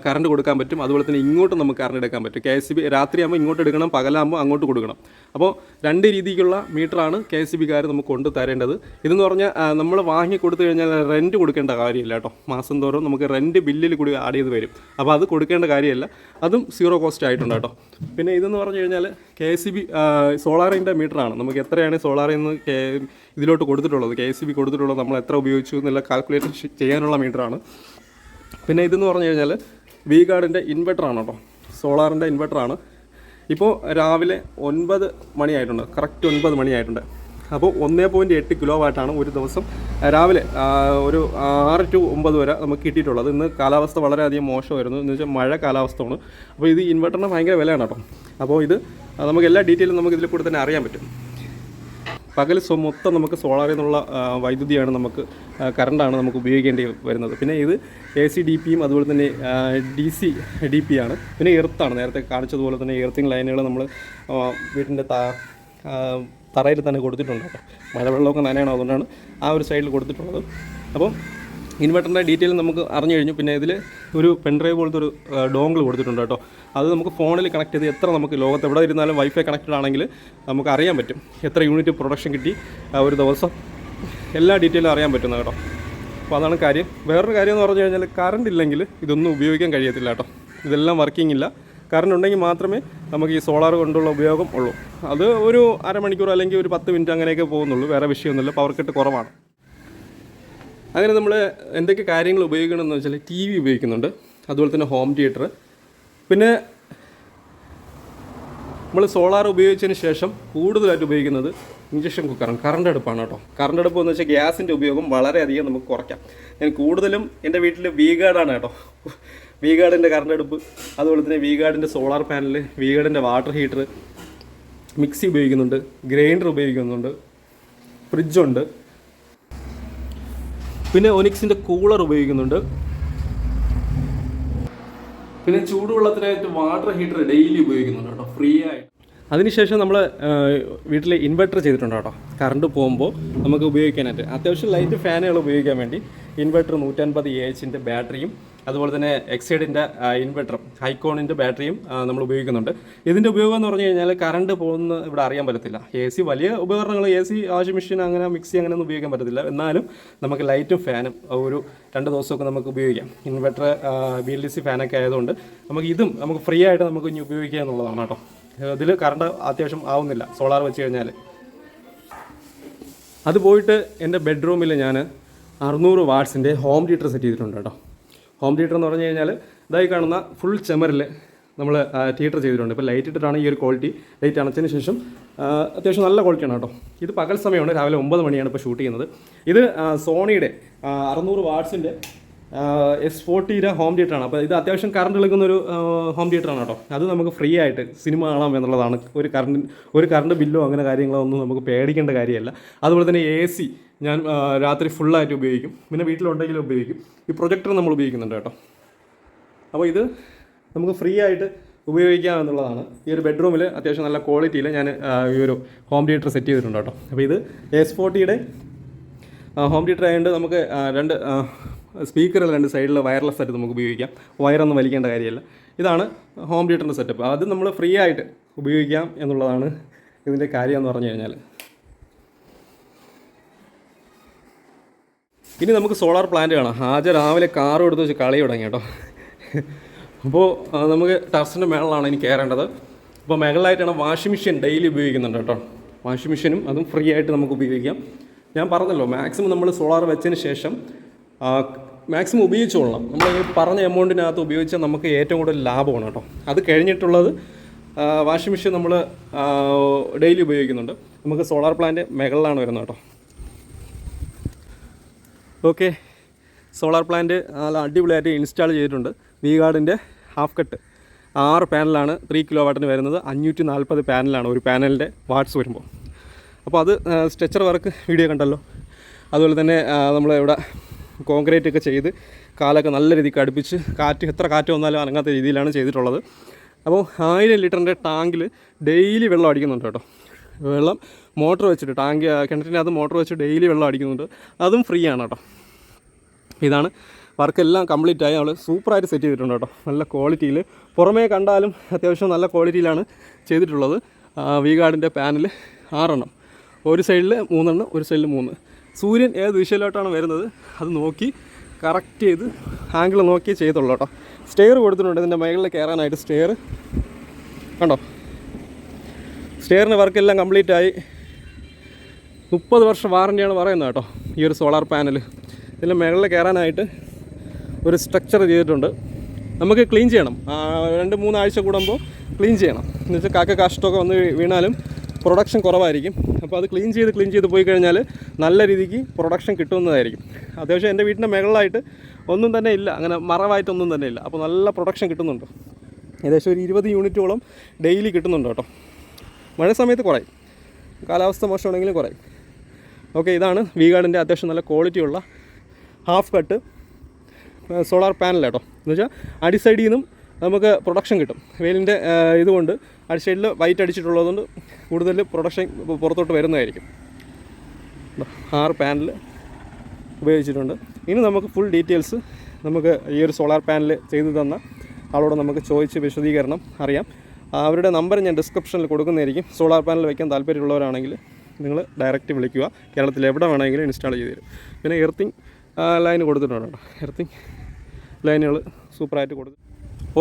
S1: കറണ്ട് കൊടുക്കാൻ പറ്റും. അതുപോലെ തന്നെ ഇങ്ങോട്ടും നമുക്ക് കറണ്ട് എടുക്കാൻ പറ്റും. KSEB രാത്രിയാകുമ്പോൾ ഇങ്ങോട്ട് എടുക്കണം, പകലാകുമ്പോൾ അങ്ങോട്ട് കൊടുക്കണം. അപ്പോൾ 2 രീതിക്കുള്ള മീറ്ററാണ് KSEBക്കാർ നമുക്ക് കൊണ്ട് തരേണ്ടത്. ഇതെന്ന് പറഞ്ഞാൽ നമ്മൾ വാങ്ങി കൊടുത്തു കഴിഞ്ഞാൽ റെൻറ്റ് കൊടുക്കേണ്ട കാര്യമില്ല കേട്ടോ. മാസം തോറും നമുക്ക് റെൻറ്റ് ബില്ലിൽ കൂടി ആഡ് ചെയ്ത് വരും. അപ്പോൾ അത് കൊടുക്കേണ്ട കാര്യമില്ല, അതും 0 കോസ്റ്റ് ആയിട്ടുണ്ട് കേട്ടോ. പിന്നെ ഇതെന്ന് പറഞ്ഞു കഴിഞ്ഞാൽ KSEB സോളാറിൻ്റെ മീറ്ററാണ്. നമുക്ക് എത്രയാണ് സോളാറിൽ നിന്ന് ഇതിലോട്ട് കൊടുത്തിട്ടുള്ളത്, KSEB കൊടുത്തിട്ടുള്ളത്, നമ്മൾ എത്ര ഉപയോഗിച്ചു എന്നുള്ള കാൽക്കുലേറ്റ് ചെയ്യാനുള്ള മീറ്ററാണ്. പിന്നെ ഇതെന്ന് പറഞ്ഞു കഴിഞ്ഞാൽ V-Guardൻ്റെ ഇൻവെർട്ടറാണ് കേട്ടോ, സോളാറിൻ്റെ ഇൻവെർട്ടറാണ്. ഇപ്പോൾ രാവിലെ 9 മണിയായിട്ടുണ്ട്, കറക്റ്റ് 9 മണിയായിട്ടുണ്ട്. അപ്പോൾ 1.8 കിലോ വാട്ടാണ് ഒരു ദിവസം രാവിലെ ഒരു 6 to 9 വരെ നമുക്ക് കിട്ടിയിട്ടുള്ളത്. ഇന്ന് കാലാവസ്ഥ വളരെയധികം മോശമായിരുന്നു, എന്ന് വെച്ചാൽ മഴ കാലാവസ്ഥയാണ്. അപ്പോൾ ഇത് ഇൻവെർട്ടറിന് ഭയങ്കര വിലയാണ് കേട്ടോ. അപ്പോൾ ഇത് നമുക്ക് എല്ലാ ഡീറ്റെയിലും നമുക്ക് ഇതിൽ കൂടെ തന്നെ അറിയാൻ പറ്റും. പകൽ മൊത്തം നമുക്ക് സോളാറിൽ നിന്നുള്ള വൈദ്യുതിയാണ്, നമുക്ക് കറണ്ടാണ് നമുക്ക് ഉപയോഗിക്കേണ്ടി വരുന്നത്. പിന്നെ ഇത് AC DPയും അതുപോലെ തന്നെ DC DP ആണ്. പിന്നെ എർത്താണ്, നേരത്തെ കാണിച്ചതുപോലെ തന്നെ എർത്തിങ് ലൈനുകൾ നമ്മൾ വീട്ടിൻ്റെ തറയിൽ തന്നെ കൊടുത്തിട്ടുണ്ട് കേട്ടോ. മഴവെള്ളമൊക്കെ നനയണം, അതുകൊണ്ടാണ് ആ ഒരു സൈഡിൽ കൊടുത്തിട്ടുള്ളത്. അപ്പം ഇൻവെർട്ടറിൻ്റെ ഡീറ്റെയിൽ നമുക്ക് അറിഞ്ഞു കഴിഞ്ഞു. പിന്നെ ഇതിൽ ഒരു പെൻഡ്രൈവ് പോലത്തെ ഒരു ഡോങ്കിൾ കൊടുത്തിട്ടുണ്ട് കേട്ടോ. അത് നമുക്ക് ഫോണിൽ കണക്ട് ചെയ്ത് എത്ര നമുക്ക് ലോകത്ത് എവിടെ ഇരുന്നാലും വൈഫൈ കണക്റ്റഡ് ആണെങ്കിൽ നമുക്ക് അറിയാൻ പറ്റും എത്ര യൂണിറ്റ് പ്രൊഡക്ഷൻ കിട്ടി ഒരു ദിവസം, എല്ലാ ഡീറ്റെയിലും അറിയാൻ പറ്റുന്നത് കേട്ടോ. അപ്പോൾ അതാണ് കാര്യം. വേറൊരു കാര്യം എന്ന് പറഞ്ഞു കഴിഞ്ഞാൽ കറണ്ട് ഇല്ലെങ്കിൽ ഇതൊന്നും ഉപയോഗിക്കാൻ കഴിയത്തില്ല കേട്ടോ. ഇതെല്ലാം വർക്കിംഗ് ഇല്ല. കറണ്ട് ഉണ്ടെങ്കിൽ മാത്രമേ നമുക്ക് ഈ സോളാർ കൊണ്ടുള്ള ഉപയോഗം ഉള്ളൂ. അത് ഒരു അരമണിക്കൂർ അല്ലെങ്കിൽ ഒരു 10 മിനിറ്റ് അങ്ങനെയൊക്കെ പോകുന്നുള്ളൂ, വേറെ വിഷയമൊന്നുമില്ല. പവർ കട്ട് കുറവാണ്. അങ്ങനെ നമ്മൾ എന്തൊക്കെ കാര്യങ്ങൾ ഉപയോഗിക്കണമെന്ന് വെച്ചാൽ TV ഉപയോഗിക്കുന്നുണ്ട്, അതുപോലെ തന്നെ ഹോം തിയേറ്റർ. പിന്നെ നമ്മൾ സോളാർ ഉപയോഗിച്ചതിന് ശേഷം കൂടുതലായിട്ട് ഉപയോഗിക്കുന്നത് ഇൻഡക്ഷൻ കുക്കറാണ്, കറണ്ട് അടുപ്പാണ് കേട്ടോ. കറണ്ട് അടുപ്പ് എന്ന് വെച്ചാൽ ഗ്യാസിൻ്റെ ഉപയോഗം വളരെയധികം നമുക്ക് കുറയ്ക്കാം. ഞാൻ കൂടുതലും എൻ്റെ വീട്ടിൽ V-Guard കേട്ടോ. V-Guardൻ്റെ കറണ്ട് അടുപ്പ്, അതുപോലെ തന്നെ V-Guardൻ്റെ സോളാർ പാനൽ, V-Guardൻ്റെ വാട്ടർ ഹീറ്റർ, മിക്സി ഉപയോഗിക്കുന്നുണ്ട്, ഗ്രൈൻഡർ ഉപയോഗിക്കുന്നുണ്ട്, ഫ്രിഡ്ജുണ്ട്, പിന്നെ ഒനിക്സിൻ്റെ കൂളർ ഉപയോഗിക്കുന്നുണ്ട്. പിന്നെ ചൂടുവെള്ളത്തിനായിട്ട് വാട്ടർ ഹീറ്റർ ഡെയിലി ഉപയോഗിക്കുന്നുണ്ട് കേട്ടോ, ഫ്രീ ആയിട്ട്. അതിനുശേഷം നമ്മൾ വീട്ടിൽ ഇൻവെർട്ടർ ചെയ്തിട്ടുണ്ട് കേട്ടോ. കറണ്ട് പോകുമ്പോൾ നമുക്ക് ഉപയോഗിക്കാനായിട്ട് അത്യാവശ്യം ലൈറ്റ് ഫാനുകൾ ഉപയോഗിക്കാൻ വേണ്ടി ഇൻവെർട്ടർ 150 AH ബാറ്ററിയും അതുപോലെ തന്നെ എക്സൈഡിൻ്റെ ഇൻവെർട്ടറും ഹൈക്കോണിൻ്റെ ബാറ്ററിയും നമ്മൾ ഉപയോഗിക്കുന്നുണ്ട്. ഇതിൻ്റെ ഉപയോഗം എന്ന് പറഞ്ഞു കഴിഞ്ഞാൽ കറണ്ട് പോകുന്ന ഇവിടെ അറിയാൻ പറ്റത്തില്ല. AC വലിയ ഉപകരണങ്ങൾ, AC വാഷിംഗ് മെഷീൻ അങ്ങനെ മിക്സി അങ്ങനെയൊന്നും ഉപയോഗിക്കാൻ പറ്റത്തില്ല. എന്നാലും നമുക്ക് ലൈറ്റും ഫാനും ഒരു 2 ദിവസമൊക്കെ നമുക്ക് ഉപയോഗിക്കാം. ഇൻവെർട്ടർ BLDC ഫാനൊക്കെ ആയതുകൊണ്ട് നമുക്ക് ഫ്രീ ആയിട്ട് നമുക്ക് ഇനി ഉപയോഗിക്കുക എന്നുള്ളതാണ് കേട്ടോ. ഇതിൽ കറണ്ട് അത്യാവശ്യം ആവുന്നില്ല സോളാർ വെച്ച് കഴിഞ്ഞാൽ. അത് പോയിട്ട് എൻ്റെ ബെഡ്റൂമിൽ ഞാൻ 600 വാട്ട്സിൻ്റെ ഹോം തിയേറ്റർ സെറ്റ് ചെയ്തിട്ടുണ്ട് കേട്ടോ. ഹോം തിയേറ്റർ എന്ന് പറഞ്ഞു കഴിഞ്ഞാൽ ഇതായി കാണുന്ന ഫുൾ ചെമറിൽ നമ്മൾ തിയേറ്റർ ചെയ്തിട്ടുണ്ട്. ഇപ്പോൾ ലൈറ്റ് ഇട്ടിട്ടാണ് ഈ ഒരു ക്വാളിറ്റി. ലൈറ്റ് അണച്ചതിന് ശേഷം അത്യാവശ്യം നല്ല ക്വാളിറ്റിയാണ് കേട്ടോ. ഇത് പകൽ സമയമാണ്, രാവിലെ 9 മണിയാണ് ഇപ്പോൾ ഷൂട്ട് ചെയ്യുന്നത്. ഇത് സോണിയുടെ 600 വാട്ട്സിൻ്റെ S40 ഹോം തിയേറ്ററാണ്. അപ്പോൾ ഇത് അത്യാവശ്യം കറണ്ട് എടുക്കുന്നൊരു ഹോം തിയേറ്ററാണ് കേട്ടോ. അത് നമുക്ക് ഫ്രീ ആയിട്ട് സിനിമ കാണാം എന്നുള്ളതാണ്. ഒരു കറണ്ട് ബില്ലോ അങ്ങനെ കാര്യങ്ങളോ ഒന്നും നമുക്ക് പേടിക്കേണ്ട കാര്യമല്ല. അതുപോലെ തന്നെ AC ഞാൻ രാത്രി ഫുള്ളായിട്ട് ഉപയോഗിക്കും. പിന്നെ വീട്ടിലുണ്ടെങ്കിലും ഉപയോഗിക്കും. ഈ പ്രൊജക്ടർ നമ്മൾ ഉപയോഗിക്കുന്നുണ്ട് കേട്ടോ. അപ്പോൾ ഇത് നമുക്ക് ഫ്രീ ആയിട്ട് ഉപയോഗിക്കാം എന്നുള്ളതാണ്. ഈ ഒരു ബെഡ്റൂമിൽ അത്യാവശ്യം നല്ല ക്വാളിറ്റിയിൽ ഞാൻ ഈ ഒരു ഹോം തിയേറ്റർ സെറ്റ് ചെയ്തിട്ടുണ്ട് കേട്ടോ. അപ്പോൾ ഇത് S40 ഹോം തിയേറ്റർ ആയതുകൊണ്ട് നമുക്ക് 2 സ്പീക്കറിൽ 2 സൈഡിൽ വയർലെസ് ആയിട്ട് നമുക്ക് ഉപയോഗിക്കാം. വയറൊന്നും വലിക്കേണ്ട കാര്യമില്ല. ഇതാണ് ഹോം തിയേറ്ററിൻ്റെ സെറ്റപ്പ്. അത് നമ്മൾ ഫ്രീ ആയിട്ട് ഉപയോഗിക്കാം എന്നുള്ളതാണ് ഇതിൻ്റെ കാര്യം എന്ന് പറഞ്ഞു കഴിഞ്ഞാൽ. ഇനി നമുക്ക് സോളാർ പ്ലാന്റ് കാണാം. രാവിലെ കാറും എടുത്ത് വെച്ച് കളി തുടങ്ങി കേട്ടോ. അപ്പോൾ നമുക്ക് ടെറസിൻ്റെ മേളിലാണ് ഇനി കയറേണ്ടത്. അപ്പോൾ മേളിലായിട്ടാണ് വാഷിംഗ് മെഷീൻ ഡെയിലി ഉപയോഗിക്കുന്നുണ്ട് കേട്ടോ. വാഷിംഗ് മെഷീനും അതും ഫ്രീ ആയിട്ട് നമുക്ക് ഉപയോഗിക്കാം. ഞാൻ പറഞ്ഞല്ലോ, മാക്സിമം നമ്മൾ സോളാർ വെച്ചതിന് ശേഷം മാക്സിമം ഉപയോഗിച്ചോളണം. നമ്മൾ ഈ പറഞ്ഞ എമൗണ്ടിനകത്ത് ഉപയോഗിച്ചാൽ നമുക്ക് ഏറ്റവും കൂടുതൽ ലാഭമാണ് കേട്ടോ. അത് കഴിഞ്ഞിട്ടുള്ളത് വാഷിംഗ് മെഷീൻ നമ്മൾ ഡെയിലി ഉപയോഗിക്കുന്നുണ്ട്. നമുക്ക് സോളാർ പ്ലാന്റ് മുകളിലാണ് വരുന്നത് കേട്ടോ. ഓക്കെ, സോളാർ പ്ലാന്റ് നല്ല അടിപൊളിയായിട്ട് ഇൻസ്റ്റാൾ ചെയ്തിട്ടുണ്ട്. V-Guardൻ്റെ ഹാഫ് കട്ട് 6 പാനലാണ് 3 കിലോ വാട്ടിന് വരുന്നത്. 540 പാനലാണ് ഒരു പാനലിൻ്റെ വാട്ട്സ് വരുമ്പോൾ. അപ്പോൾ അത് സ്ട്രെച്ചർ വർക്ക് വീഡിയോ കണ്ടല്ലോ. അതുപോലെ തന്നെ നമ്മൾ ഇവിടെ കോൺക്രീറ്റ് ഒക്കെ ചെയ്ത് കാലൊക്കെ നല്ല രീതിക്ക് അടുപ്പിച്ച് എത്ര കാറ്റ് വന്നാലും അനങ്ങാത്ത രീതിയിലാണ് ചെയ്തിട്ടുള്ളത്. അപ്പോൾ 1000 ലിറ്ററിൻ്റെ ടാങ്കിൽ ഡെയിലി വെള്ളം അടിക്കുന്നുണ്ട് കേട്ടോ. വെള്ളം മോട്ടർ വെച്ചിട്ട് കിണറ്റിനകത്ത് മോട്ടർ വെച്ച് ഡെയിലി വെള്ളം അടിക്കുന്നുണ്ട്. അതും ഫ്രീ ആണ് കേട്ടോ. ഇതാണ് വർക്കെല്ലാം കംപ്ലീറ്റ് ആയി. നമ്മൾ സൂപ്പറായിട്ട് സെറ്റ് ചെയ്തിട്ടുണ്ട് കേട്ടോ, നല്ല ക്വാളിറ്റിയിൽ. പുറമേ കണ്ടാലും അത്യാവശ്യം നല്ല ക്വാളിറ്റിയിലാണ് ചെയ്തിട്ടുള്ളത്. വി ഗാർഡിൻ്റെ പാനൽ 6 എണ്ണം, ഒരു സൈഡിൽ 3 എണ്ണം, ഒരു സൈഡിൽ 3. സൂര്യൻ ഏത് ദിശയിലോട്ടാണ് വരുന്നത് അത് നോക്കി കറക്റ്റ് ചെയ്ത് ആംഗിൾ നോക്കി ചെയ്തുള്ളൂ കേട്ടോ. സ്റ്റെയർ കൊടുത്തിട്ടുണ്ട് ഇതിൻ്റെ മുകളിൽ കയറാനായിട്ട്. സ്റ്റെയർ കണ്ടോ, സ്റ്റെയറിൻ്റെ വർക്കെല്ലാം കംപ്ലീറ്റ് ആയി. 30 വർഷം വാറൻറ്റിയാണ് പറയുന്നത് കേട്ടോ ഈ ഒരു സോളാർ പാനൽ. ഇതിൻ്റെ മുകളിൽ കയറാനായിട്ട് ഒരു സ്ട്രക്ചർ ചെയ്തിട്ടുണ്ട്. നമുക്ക് ക്ലീൻ ചെയ്യണം, 2-3 ആഴ്ച കൂടുമ്പോൾ ക്ലീൻ ചെയ്യണം. എന്ന് വെച്ചാൽ കാഷ്ടമൊക്കെ വന്ന് വീണാലും പ്രൊഡക്ഷൻ കുറവായിരിക്കും. അപ്പോൾ അത് ക്ലീൻ ചെയ്ത് പോയി കഴിഞ്ഞാൽ നല്ല രീതിക്ക് പ്രൊഡക്ഷൻ കിട്ടുന്നതായിരിക്കും. അത്യാവശ്യം എൻ്റെ വീട്ടിൻ്റെ മുകളിലായിട്ട് ഒന്നും തന്നെ ഇല്ല, അങ്ങനെ മറവായിട്ടൊന്നും തന്നെ ഇല്ല. അപ്പോൾ നല്ല പ്രൊഡക്ഷൻ കിട്ടുന്നുണ്ട്. ഏകദേശം ഒരു 20 യൂണിറ്റോളം ഡെയിലി കിട്ടുന്നുണ്ട് കേട്ടോ. മഴ സമയത്ത് കുറയും, കാലാവസ്ഥ മോശമാണെങ്കിലും കുറയും. ഓക്കെ, ഇതാണ് വി ഗാർഡിൻ്റെ അത്യാവശ്യം നല്ല ക്വാളിറ്റിയുള്ള ഹാഫ് കട്ട് സോളാർ പാനൽ കേട്ടോ. എന്ന് വെച്ചാൽ അടിസൈഡിൽ നിന്നും നമുക്ക് പ്രൊഡക്ഷൻ കിട്ടും. വെയിലിൻ്റെ ഇതുകൊണ്ട് അടിസൈഡിൽ വൈറ്റ് അടിച്ചിട്ടുള്ളതുകൊണ്ട് കൂടുതൽ പ്രൊഡക്ഷൻ പുറത്തോട്ട് വരുന്നതായിരിക്കും. 6 പാനൽ ഉപയോഗിച്ചിട്ടുണ്ട്. ഇനി നമുക്ക് ഫുൾ ഡീറ്റെയിൽസ് നമുക്ക് ഈ ഒരു സോളാർ പാനൽ ചെയ്തു തന്ന ആളോട് നമുക്ക് ചോദിച്ച് വിശദീകരണം അറിയാം. അവരുടെ നമ്പർ ഞാൻ ഡിസ്ക്രിപ്ഷനിൽ കൊടുക്കുന്നതായിരിക്കും. സോളാർ പാനൽ വയ്ക്കാൻ താല്പര്യമുള്ളവരാണെങ്കിൽ നിങ്ങൾ ഡയറക്റ്റ് വിളിക്കുക. കേരളത്തിൽ എവിടെ വേണമെങ്കിലും ഇൻസ്റ്റാൾ ചെയ്ത് തരും. പിന്നെ എർത്തിങ് ലൈൻ കൊടുത്തിട്ടുണ്ട് കേട്ടോ. എർത്തിങ് ലൈനുകൾ സൂപ്പറായിട്ട് കൊടുത്തു.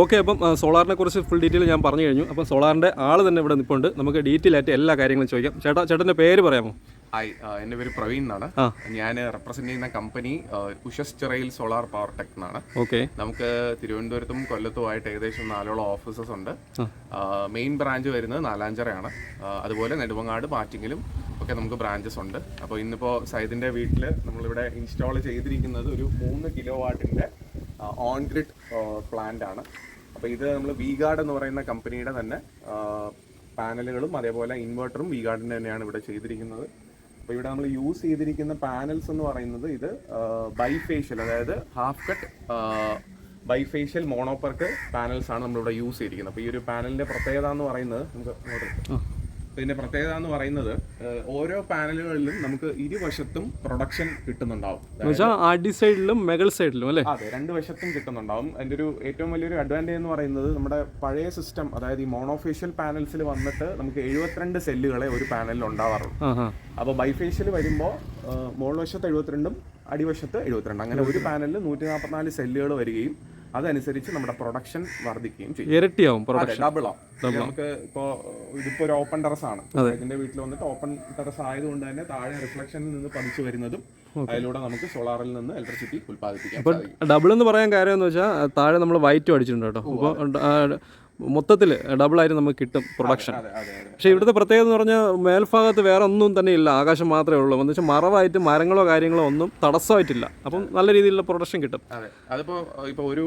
S1: ഓക്കെ, അപ്പം സോളാറിനെ കുറിച്ച് ഫുൾ ഡീറ്റെയിൽ ഞാൻ പറഞ്ഞു കഴിഞ്ഞു. അപ്പം സോളാറിൻ്റെ ആൾ തന്നെ ഇവിടെ നിൽപ്പുണ്ട്. നമുക്ക് ഡീറ്റെയിൽ ആയിട്ട് എല്ലാ കാര്യങ്ങളും ചോദിക്കാം. ചേട്ടൻ്റെ പേര് പറയാമോ?
S3: ഹായ്, എൻ്റെ പേര് പ്രവീൺ എന്നാണ്. ഞാൻ റെപ്രസെന്റ് ചെയ്യുന്ന കമ്പനി ഉഷസ് ചിറയിൽ സോളാർ പവർ ടെക് എന്നാണ്.
S1: ഓക്കെ,
S3: നമുക്ക് തിരുവനന്തപുരത്തും കൊല്ലത്തുമായിട്ട് ഏകദേശം 4 ഓഫീസസ് ഉണ്ട്. മെയിൻ ബ്രാഞ്ച് വരുന്നത് നാലാഞ്ചിറയാണ്. അതുപോലെ നെടുമങ്ങാട്, മാറ്റിങ്ങിലും ഒക്കെ നമുക്ക് ബ്രാഞ്ചസ് ഉണ്ട്. അപ്പോൾ ഇന്നിപ്പോൾ സൈദിൻ്റെ വീട്ടിൽ നമ്മളിവിടെ ഇൻസ്റ്റാൾ ചെയ്തിരിക്കുന്നത് ഒരു 3 കിലോ വാട്ടിൻ്റെ ഓൺ ഗ്രിഡ് പ്ലാന്റ് ആണ്. അപ്പോൾ ഇത് നമ്മൾ വി ഗാർഡ് എന്ന് പറയുന്ന കമ്പനിയുടെ തന്നെ പാനലുകളും അതേപോലെ ഇൻവെർട്ടറും വി ഗാർഡിൻ്റെ തന്നെയാണ് ഇവിടെ ചെയ്തിരിക്കുന്നത്. അപ്പോൾ ഇവിടെ നമ്മൾ യൂസ് ചെയ്തിരിക്കുന്ന പാനൽസ് എന്ന് പറയുന്നത് ഇത് ബൈഫേഷ്യൽ, അതായത് ഹാഫ് കട്ട് ബൈഫേഷ്യൽ മോണോപർക്ക് പാനൽസ് ആണ് നമ്മളിവിടെ യൂസ് ചെയ്തിരിക്കുന്നത്. അപ്പോൾ ഈ ഒരു പാനലിൻ്റെ പ്രത്യേകത എന്ന് പറയുന്നത് ഇതിന്റെ പ്രത്യേകത എന്ന് പറയുന്നത് ഓരോ പാനലുകളിലും നമുക്ക് ഇരുവശത്തും പ്രൊഡക്ഷൻ കിട്ടുന്നുണ്ടാവും.
S1: അടി സൈഡിലും മെഗൾ സൈഡിലും അല്ലേ?
S3: അതെ, 2 വശത്തും കിട്ടുന്നുണ്ടാവും. അതിന്റെ ഒരു ഏറ്റവും വലിയൊരു അഡ്വാൻറ്റേജ് എന്ന് പറയുന്നത് നമ്മുടെ പഴയ സിസ്റ്റം, അതായത് ഈ മോണോഫേഷ്യൽ പാനൽസിൽ വന്നിട്ട് നമുക്ക് 72 സെല്ലുകളെ ഒരു പാനലിൽ ഉണ്ടാവാറുള്ളൂ. അപ്പോൾ ബൈഫേഷ്യൽ വരുമ്പോൾ മുകൾ വശത്ത് 72ഉം അടിവശത്ത് 72, അങ്ങനെ ഒരു പാനലിൽ 144 സെല്ലുകൾ വരികയും അതനുസരിച്ച് നമ്മുടെ പ്രൊഡക്ഷൻ വർദ്ധിക്കുകയും ചെയ്യും.
S1: ഇരട്ടിയാവും പ്രൊഡക്ഷൻ,
S3: ഡബിൾ ആവും. നമുക്ക് ഇതിപ്പോ ഒരു ഓപ്പൺ ടെറസ് ആണ്. ഇതിന്റെ വീട്ടിൽ വന്നിട്ട് ഓപ്പൺ ടെറസ് ആയതുകൊണ്ട് തന്നെ താഴെ റിഫ്ലക്ഷനിൽ നിന്ന് പതിച്ചു വരുന്നതും അതിലൂടെ നമുക്ക് സോളാറിൽ നിന്ന് ഇലക്ട്രിസിറ്റി ഉത്പാദിപ്പിക്കാം.
S1: ഡബിൾ എന്ന് പറയാൻ കാര്യം എന്ന് വെച്ചാൽ താഴെ നമ്മൾ വൈറ്റും അടിച്ചിട്ടുണ്ട് കേട്ടോ. അപ്പോൾ മൊത്തത്തിൽ ഡബിളായിട്ട് നമുക്ക് കിട്ടും പ്രൊഡക്ഷൻ. പക്ഷേ ഇവിടുത്തെ പ്രത്യേകത എന്ന് പറഞ്ഞാൽ മേൽഭാഗത്ത് വേറെ ഒന്നും തന്നെ ഇല്ല, ആകാശം മാത്രമേ ഉള്ളൂ. എന്ന് വെച്ചാൽ മറവായിട്ട് മരങ്ങളോ കാര്യങ്ങളോ ഒന്നും തടസ്സമായിട്ടില്ല. അപ്പം നല്ല രീതിയിലുള്ള പ്രൊഡക്ഷൻ കിട്ടും.
S3: അതെ, അതിപ്പോൾ ഒരു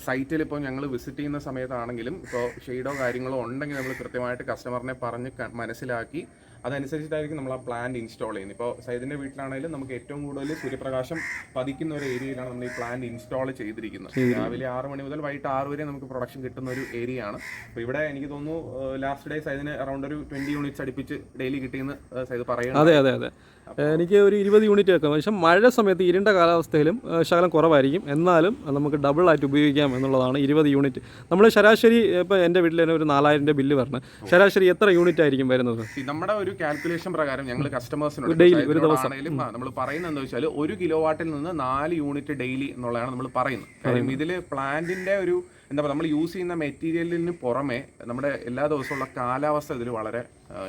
S3: സൈറ്റിൽ ഇപ്പോൾ ഞങ്ങൾ വിസിറ്റ് ചെയ്യുന്ന സമയത്താണെങ്കിലും ഇപ്പോൾ ഷെയ്ഡോ കാര്യങ്ങളോ ഉണ്ടെങ്കിൽ നമ്മൾ കൃത്യമായിട്ട് കസ്റ്റമറിനെ പറഞ്ഞ് മനസ്സിലാക്കി അതനുസരിച്ചിട്ടായിരിക്കും നമ്മൾ ആ പ്ലാന്റ് ഇൻസ്റ്റാൾ ചെയ്യുന്നത്. ഇപ്പോൾ സൈദിന്റെ വീട്ടിലാണെങ്കിലും നമുക്ക് ഏറ്റവും കൂടുതൽ സൂര്യപ്രകാശം പതിക്കുന്ന ഒരു ഏരിയയിലാണ് നമ്മൾ ഈ പ്ലാന്റ് ഇൻസ്റ്റാൾ ചെയ്തിരിക്കുന്നത്. രാവിലെ 6 മണി മുതൽ വൈകിട്ട് 6 വരെ നമുക്ക് പ്രൊഡക്ഷൻ കിട്ടുന്ന ഒരു ഏരിയ ആണ്. അപ്പോൾ ഇവിടെ എനിക്ക് തോന്നുന്നു ലാസ്റ്റ് ഡേ സൈദിന് അറൗണ്ട് ഒരു 20 യൂണിറ്റ്സ് അടുപ്പിച്ച് ഡെയിലി കിട്ടിയെന്ന് സൈദ് പറയുന്നത്.
S1: അതെ, എനിക്ക് ഒരു 20 യൂണിറ്റ് വെക്കാം. പക്ഷേ മഴ സമയത്ത് ഇരുണ്ട കാലാവസ്ഥയിലും ശകലം കുറവായിരിക്കും, എന്നാലും നമുക്ക് ഡബിളായിട്ട് ഉപയോഗിക്കാം എന്നുള്ളതാണ് 20 യൂണിറ്റ്. നമ്മൾ ശരാശരി ഇപ്പോൾ എൻ്റെ വീട്ടിൽ തന്നെ ഒരു 4000 രൂപ ബില്ല് വരണം. ശരാശരി എത്ര യൂണിറ്റ് ആയിരിക്കും വരുന്നത്?
S3: നമ്മുടെ ഒരു കാൽക്കുലേഷൻ പ്രകാരം ഞങ്ങൾ കസ്റ്റമേഴ്സിനോട്
S1: ഡെയിലി ഒരു ദിവസം
S3: നമ്മൾ പറയുന്നത് എന്താ വെച്ചാൽ 1 കിലോ വാട്ടിൽ നിന്ന് 4 യൂണിറ്റ് ഡെയിലി എന്നുള്ളതാണ് നമ്മൾ പറയുന്നത്. കാര്യം ഇതിൽ പ്ലാന്റിന്റെ ഒരു എന്താ പറയുക, നമ്മൾ യൂസ് ചെയ്യുന്ന മെറ്റീരിയലിന് പുറമെ നമ്മുടെ എല്ലാ ദിവസമുള്ള കാലാവസ്ഥ ഇതിൽ വളരെ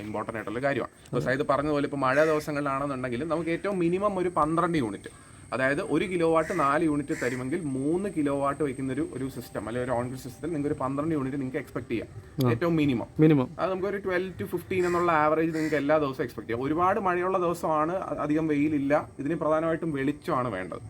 S3: ഇമ്പോർട്ടൻ്റ് ആയിട്ടുള്ള കാര്യമാണ്. ഇപ്പോൾ സൈദ് പറഞ്ഞതുപോലെ ഇപ്പോൾ മഴ ദിവസങ്ങളിലാണെന്നുണ്ടെങ്കിലും നമുക്ക് ഏറ്റവും മിനിമം ഒരു 12 യൂണിറ്റ്, അതായത് 1 കിലോ വാട്ട് 4 യൂണിറ്റ് തരുമെങ്കിൽ 3 കിലോ വാട്ട് വയ്ക്കുന്ന ഒരു സിസ്റ്റം അല്ലെങ്കിൽ ഒരു ഓൺ ഗ്രിഡ് സിസ്റ്റത്തിൽ നിങ്ങൾക്ക് ഒരു 12 യൂണിറ്റ് നിങ്ങൾക്ക് എക്സ്പെക്ട് ചെയ്യാം. ഏറ്റവും മിനിമം അത് നമുക്ക് ഒരു 12 to 15 എന്നുള്ള ആവറേജ് നിങ്ങൾക്ക് എല്ലാ ദിവസവും എക്സ്പെക്ട് ചെയ്യാം. ഒരുപാട് മഴയുള്ള ദിവസമാണ്, അധികം വെയിലില്ല, ഇതിന് പ്രധാനമായിട്ടും വെളിച്ചമാണ് വേണ്ടത്.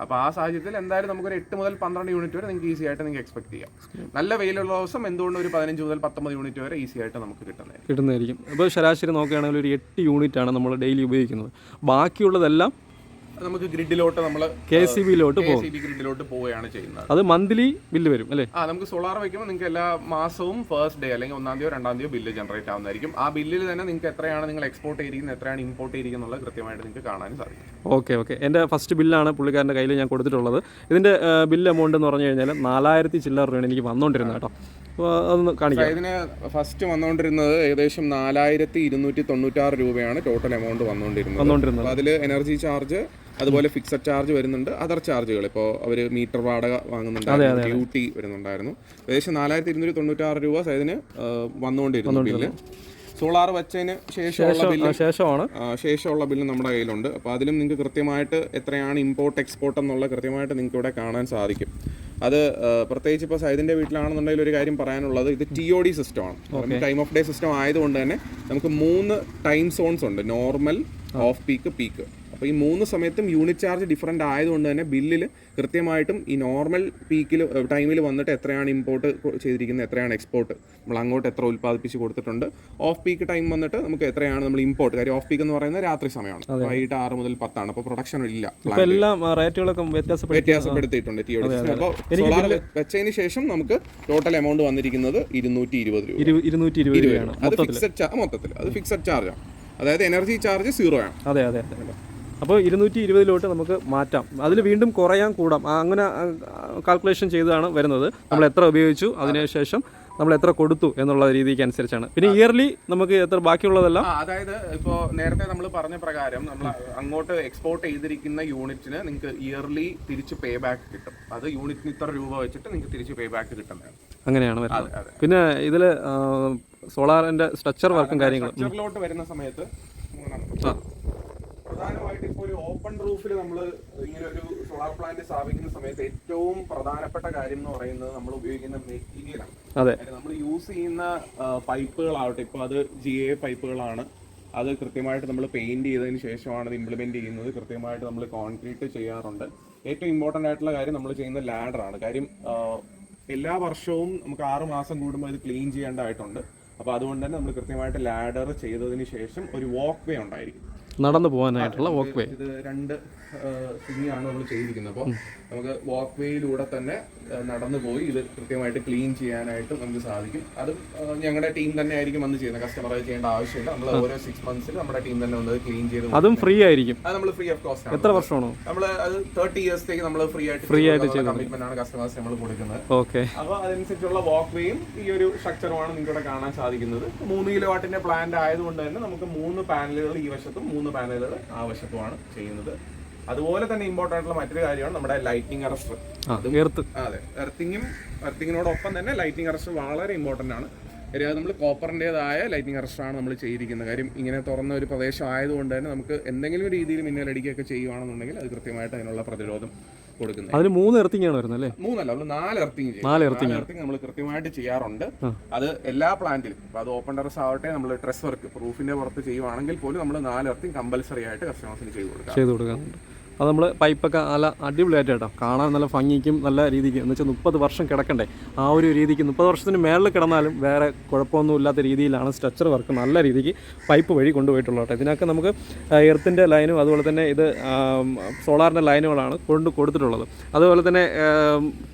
S3: അപ്പോൾ ആ സാഹചര്യത്തിൽ എന്തായാലും നമുക്കൊരു 8 മുതൽ 12 യൂണിറ്റ് വരെ നിങ്ങൾക്ക് ഈസി ആയിട്ട് നിങ്ങൾക്ക് എക്സ്പെക്ട് ചെയ്യാം. നല്ല വെയിലുള്ള ദിവസം എന്തുകൊണ്ട് ഒരു 15 മുതൽ 19 യൂണിറ്റ് വരെ ഈസി ആയിട്ട് നമുക്ക് കിട്ടുന്നതായിരിക്കും.
S1: അപ്പോൾ ശരാശരി നോക്കുകയാണെങ്കിൽ ഒരു 8 യൂണിറ്റ് ആണ് നമ്മൾ ഡെയിലി ഉപയോഗിക്കുന്നത്. ബാക്കിയുള്ളതെല്ലാം
S3: നമുക്ക് ഗ്രിഡിലോട്ട് നമ്മൾ
S2: KCB പോകും.
S3: ഗ്രിഡിലോട്ട് പോവുകയാണ് ചെയ്യുന്നത്.
S2: അത് മന്ത്ലി ബില്ല് വരും അല്ലേ?
S3: നമുക്ക് സോളാർ വയ്ക്കുമ്പോൾ നിങ്ങൾക്ക് എല്ലാ മാസവും ഫസ്റ്റ് ഡേ അല്ലെങ്കിൽ 1-ാം തീയതിയോ 2-ാം തീയതിയോ ബില്ല് ജനറേറ്റ് ആവുന്നതായിരിക്കും. ആ ബില്ലിൽ തന്നെ നിങ്ങൾക്ക് എത്രയാണ് നിങ്ങൾ എക്സ്പോർട്ട് ചെയ്തിരിക്കുന്നത്, എത്രയാണ് ഇമ്പോർട്ട് ചെയ്തിരിക്കുന്നത് എന്നുള്ളത് കൃത്യമായിട്ട് നിങ്ങൾക്ക് കാണാനും സാധിക്കും.
S2: ഓക്കെ. എൻ്റെ ഫസ്റ്റ് ബില്ലാണ് പുള്ളിക്കാരൻ്റെ കയ്യിൽ ഞാൻ കൊടുത്തിട്ടുള്ളത്. ഇതിൻ്റെ ബില്ല് എമൗണ്ട് എന്ന് പറഞ്ഞു കഴിഞ്ഞാൽ 4000 ചില്ലറ രൂപയാണ് എനിക്ക് വന്നുകൊണ്ടിരുന്നത് കേട്ടോ. അപ്പോൾ അതൊന്ന് കാണിക്കാം.
S3: ഇതിന് ഫസ്റ്റ് വന്നുകൊണ്ടിരുന്നത് ഏകദേശം 4296 രൂപയാണ് ടോട്ടൽ എമൗണ്ട് വന്നുകൊണ്ടിരുന്നത്. അതിൽ എനർജി ചാർജ്, അതുപോലെ ഫിക്സഡ് ചാർജ് വരുന്നുണ്ട്, അതർ ചാർജുകൾ ഇപ്പോൾ അവർ മീറ്റർ വാടക വാങ്ങുന്നുണ്ടായിരുന്നു, ഡ്യൂട്ടി വരുന്നുണ്ടായിരുന്നു. ഏകദേശം 4296 രൂപ സൈഡിന് വന്നുകൊണ്ടിരുന്നു ബില്ല്. സോളാർ വെച്ചതിന് ശേഷമുള്ള ബില്ല് നമ്മുടെ കയ്യിലുണ്ട്. അപ്പോൾ അതിലും നിങ്ങൾക്ക് കൃത്യമായിട്ട് എത്രയാണ് ഇമ്പോർട്ട് എക്സ്പോർട്ട് എന്നുള്ള കൃത്യമായിട്ട് നിങ്ങൾക്ക് ഇവിടെ കാണാൻ സാധിക്കും. അത് പ്രത്യേകിച്ച് ഇപ്പോൾ സൈദിൻ്റെ വീട്ടിലാണെന്നുണ്ടെങ്കിൽ ഒരു കാര്യം പറയാനുള്ളത്, ഇത് TOD സിസ്റ്റമാണ്. ടൈം ഓഫ് ഡേ സിസ്റ്റം ആയതുകൊണ്ട് തന്നെ നമുക്ക് 3 ടൈം സോൺസ് ഉണ്ട്: നോർമൽ, ഓഫ് പീക്ക്, പീക്ക്. അപ്പോൾ ഈ 3 സമയത്തും യൂണിറ്റ് ചാർജ് ഡിഫറൻ്റ് ആയതുകൊണ്ട് തന്നെ ബില്ലിൽ കൃത്യമായിട്ടും ഈ നോർമൽ പീക്കിൽ ടൈമിൽ വന്നിട്ട് എത്രയാണ് ഇമ്പോർട്ട് ചെയ്തിരിക്കുന്നത്, എത്രയാണ് എക്സ്പോർട്ട്, നമ്മൾ അങ്ങോട്ട് എത്ര ഉൽപ്പാദിപ്പിച്ച് കൊടുത്തിട്ടുണ്ട്. ഓഫ് പീക്ക് ടൈം വന്നിട്ട് നമുക്ക് എത്രയാണ് നമ്മൾ ഇമ്പോർട്ട്. കാര്യം ഓഫ് പീക്ക് എന്ന് പറയുന്നത് രാത്രി സമയമാണ്, വൈകിട്ട് 6 മുതൽ 10 ആണ്. അപ്പോൾ പ്രൊഡക്ഷൻ ഇല്ല, വ്യത്യാസപ്പെടുത്തിയിട്ടുണ്ട് TOD. അപ്പോൾ സോളാർ വെച്ചതിന് ശേഷം നമുക്ക് ടോട്ടൽ എമൗണ്ട് വന്നിരിക്കുന്നത് 220 രൂപയാണ്. അത് ഫിക്സഡ് ചാർജ്, മൊത്തത്തിൽ അത് ഫിക്സഡ് ചാർജാണ്. അതായത് എനർജി ചാർജ് 0 ആണ്.
S2: അതെ. അപ്പോൾ 220 നമുക്ക് മാറ്റാം. അതിൽ വീണ്ടും കുറയാൻ കൂടാം. അങ്ങനെ കാൽക്കുലേഷൻ ചെയ്താണ് വരുന്നത്. നമ്മൾ എത്ര ഉപയോഗിച്ചു, അതിനുശേഷം നമ്മൾ എത്ര കൊടുത്തു എന്നുള്ള രീതിക്ക് അനുസരിച്ചാണ്. പിന്നെ ഇയർലി നമുക്ക് എത്ര ബാക്കിയുള്ളതെല്ലാം,
S3: അതായത് ഇപ്പോൾ നേരത്തെ നമ്മൾ പറഞ്ഞ പ്രകാരം നമ്മൾ അങ്ങോട്ട് എക്സ്പോർട്ട് ചെയ്തിരിക്കുന്ന യൂണിറ്റിന് നിങ്ങൾക്ക് ഇയർലി തിരിച്ച് പേ ബാക്ക് കിട്ടും. അത് യൂണിറ്റിന് ഇത്ര രൂപ വെച്ചിട്ട് നിങ്ങൾക്ക് തിരിച്ച് പേ ബാക്ക് കിട്ടുന്നതാണ്.
S2: അങ്ങനെയാണ് വരുന്നത്. പിന്നെ ഇതിൽ സോളാറിൻ്റെ സ്ട്രക്ചർ വർക്കും കാര്യങ്ങളും
S3: സ്ട്രക്ചറിലോട്ട് വരുന്ന സമയത്ത് പ്രധാനമായിട്ട് ഇപ്പോൾ ഒരു ഓപ്പൺ റൂഫിൽ നമ്മൾ ഇങ്ങനെ ഒരു സോളാർ പ്ലാന്റ് സ്ഥാപിക്കുന്ന സമയത്ത് ഏറ്റവും പ്രധാനപ്പെട്ട കാര്യം എന്ന് പറയുന്നത് നമ്മൾ ഉപയോഗിക്കുന്ന മെറ്റീരിയലാണ്. നമ്മൾ യൂസ് ചെയ്യുന്ന പൈപ്പുകളാവട്ടെ, ഇപ്പോൾ അത് GA പൈപ്പുകളാണ്. അത് കൃത്യമായിട്ട് നമ്മൾ പെയിന്റ് ചെയ്തതിന് ശേഷമാണ് അത് ഇംപ്ലിമെന്റ് ചെയ്യുന്നത്. കൃത്യമായിട്ട് നമ്മൾ കോൺക്രീറ്റ് ചെയ്യാറുണ്ട്. ഏറ്റവും ഇമ്പോർട്ടൻ്റ് ആയിട്ടുള്ള കാര്യം നമ്മൾ ചെയ്യുന്ന ലാഡറാണ്. കാര്യം എല്ലാ വർഷവും നമുക്ക് 6 മാസം കൂടുമ്പോൾ ഇത് ക്ലീൻ ചെയ്യേണ്ടതായിട്ടുണ്ട്. അപ്പോൾ അതുകൊണ്ട് തന്നെ നമ്മൾ കൃത്യമായിട്ട് ലാഡർ ചെയ്തതിന് ശേഷം ഒരു വാക്ക് വേ ഉണ്ടായിരിക്കും,
S2: നടന്നു പോകാനായിട്ടുള്ള വാക്ക് വേ.
S3: ഇത് 2 ആണ് നമ്മൾ ചെയ്തിരിക്കുന്നത്. അപ്പോൾ നമുക്ക് വാക്ക് വേയിലൂടെ തന്നെ നടന്നു പോയി ഇത് കൃത്യമായിട്ട് ക്ലീൻ ചെയ്യാനായിട്ട് നമുക്ക് സാധിക്കും. അതും ഞങ്ങളുടെ ടീം തന്നെ ആയിരിക്കും വന്ന് ചെയ്യുന്നത്. കസ്റ്റമർ ചെയ്യേണ്ട ആവശ്യമില്ല. നമ്മൾ ഓരോ 6 മന്ത്സിൽ നമ്മുടെ ടീം തന്നെ വന്നത് ക്ലീൻ ചെയ്ത്,
S2: അതും ഫ്രീ ആയിരിക്കും.
S3: അത് നമ്മൾ ഫ്രീ ഓഫ് കോസ്റ്റ് ആണ്.
S2: എത്ര വർഷമാണോ നമ്മൾ
S3: അത് 30 ഇയേഴ്സിലേക്ക് നമ്മൾ ഫ്രീ ആയിട്ട് കമ്മിറ്റ്മെന്റ് ആണ് കസ്റ്റമേഴ്സ് നമ്മൾ കൊടുക്കുന്നത്.
S2: ഓക്കെ.
S3: അപ്പോൾ അതനുസരിച്ചുള്ള വാക്ക് വേയും ഈ ഒരു സ്ട്രക്ചറുമാണ് നിങ്ങൾക്ക് ഇവിടെ കാണാൻ സാധിക്കുന്നത്. 3 കിലോവാട്ടിന്റെ പ്ലാന്റ് ആയതുകൊണ്ട് തന്നെ നമുക്ക് 3 പാനലുകൾ ഈ വശത്തും 3 പാനലുകൾ ആ വശത്തുമാണ് ചെയ്യുന്നത്. അതുപോലെ തന്നെ ഇമ്പോർട്ടൻ്റ് ആയിട്ടുള്ള മറ്റൊരു കാര്യമാണ് നമ്മുടെ ലൈറ്റിംഗ് അറസ്റ്റർ. അതെ, എർത്തിങ്ങിനോടൊപ്പം തന്നെ ലൈറ്റിംഗ് അറസ്റ്റർ വളരെ ഇമ്പോർട്ടൻ്റ് ആണ്. കാര്യം അത് നമ്മൾ കോപ്പറിൻ്റെതായ ലൈറ്റിംഗ് അറസ്റ്ററാണ് നമ്മൾ ചെയ്തിരിക്കുന്നത്. കാര്യം ഇങ്ങനെ തുറന്ന ഒരു പ്രദേശം ആയതുകൊണ്ട് തന്നെ നമുക്ക് എന്തെങ്കിലും രീതിയിൽ മിന്നലടിക്കുകയൊക്കെ ചെയ്യുകയാണെന്നുണ്ടെങ്കിൽ അത് കൃത്യമായിട്ട് അതിനുള്ള പ്രതിരോധം കൊടുക്കുന്നത്.
S2: അതിന് 3 എർത്തിങ് ആണ് വരുന്നത് അല്ലേ?
S3: 3 അല്ല, നമ്മൾ 4 എർത്തിങ് നമ്മൾ കൃത്യമായിട്ട് ചെയ്യാറുണ്ട്. അത് എല്ലാ പ്ലാന്റിലും. അപ്പോൾ അത് ഓപ്പൺ ടെറസ് ആവട്ടെ, നമ്മൾ ട്രെസ് വർക്ക് റൂഫിന്റെ പുറത്ത് ചെയ്യുവാണെങ്കിൽ പോലും നമ്മൾ 4 എർത്തിങ് കമ്പൽസറി ആയിട്ട് കസ്റ്റമേഴ്സിന് ചെയ്ത് കൊടുക്കാറുണ്ട്.
S2: അത് നമ്മൾ പൈപ്പൊക്കെ നല്ല അടിപൊളിയായിട്ട് കേട്ടോ, കാണാൻ നല്ല ഭംഗിക്കും നല്ല രീതിക്ക്. എന്ന് വെച്ചാൽ 30 വർഷം കിടക്കണ്ടേ, ആ ഒരു രീതിക്ക് 30 വർഷത്തിന് മേളിൽ കിടന്നാലും വേറെ കുഴപ്പമൊന്നും ഇല്ലാത്ത രീതിയിലാണ് സ്ട്രക്ചർ വർക്ക് നല്ല രീതിക്ക് പൈപ്പ് വഴി കൊണ്ടുപോയിട്ടുള്ളത് കേട്ടോ. ഇതിനൊക്കെ നമുക്ക് എർത്തിൻ്റെ ലൈനും അതുപോലെ തന്നെ ഇത് സോളാറിൻ്റെ ലൈനുകളാണ് കൊടുത്തിട്ടുള്ളത്. അതുപോലെ തന്നെ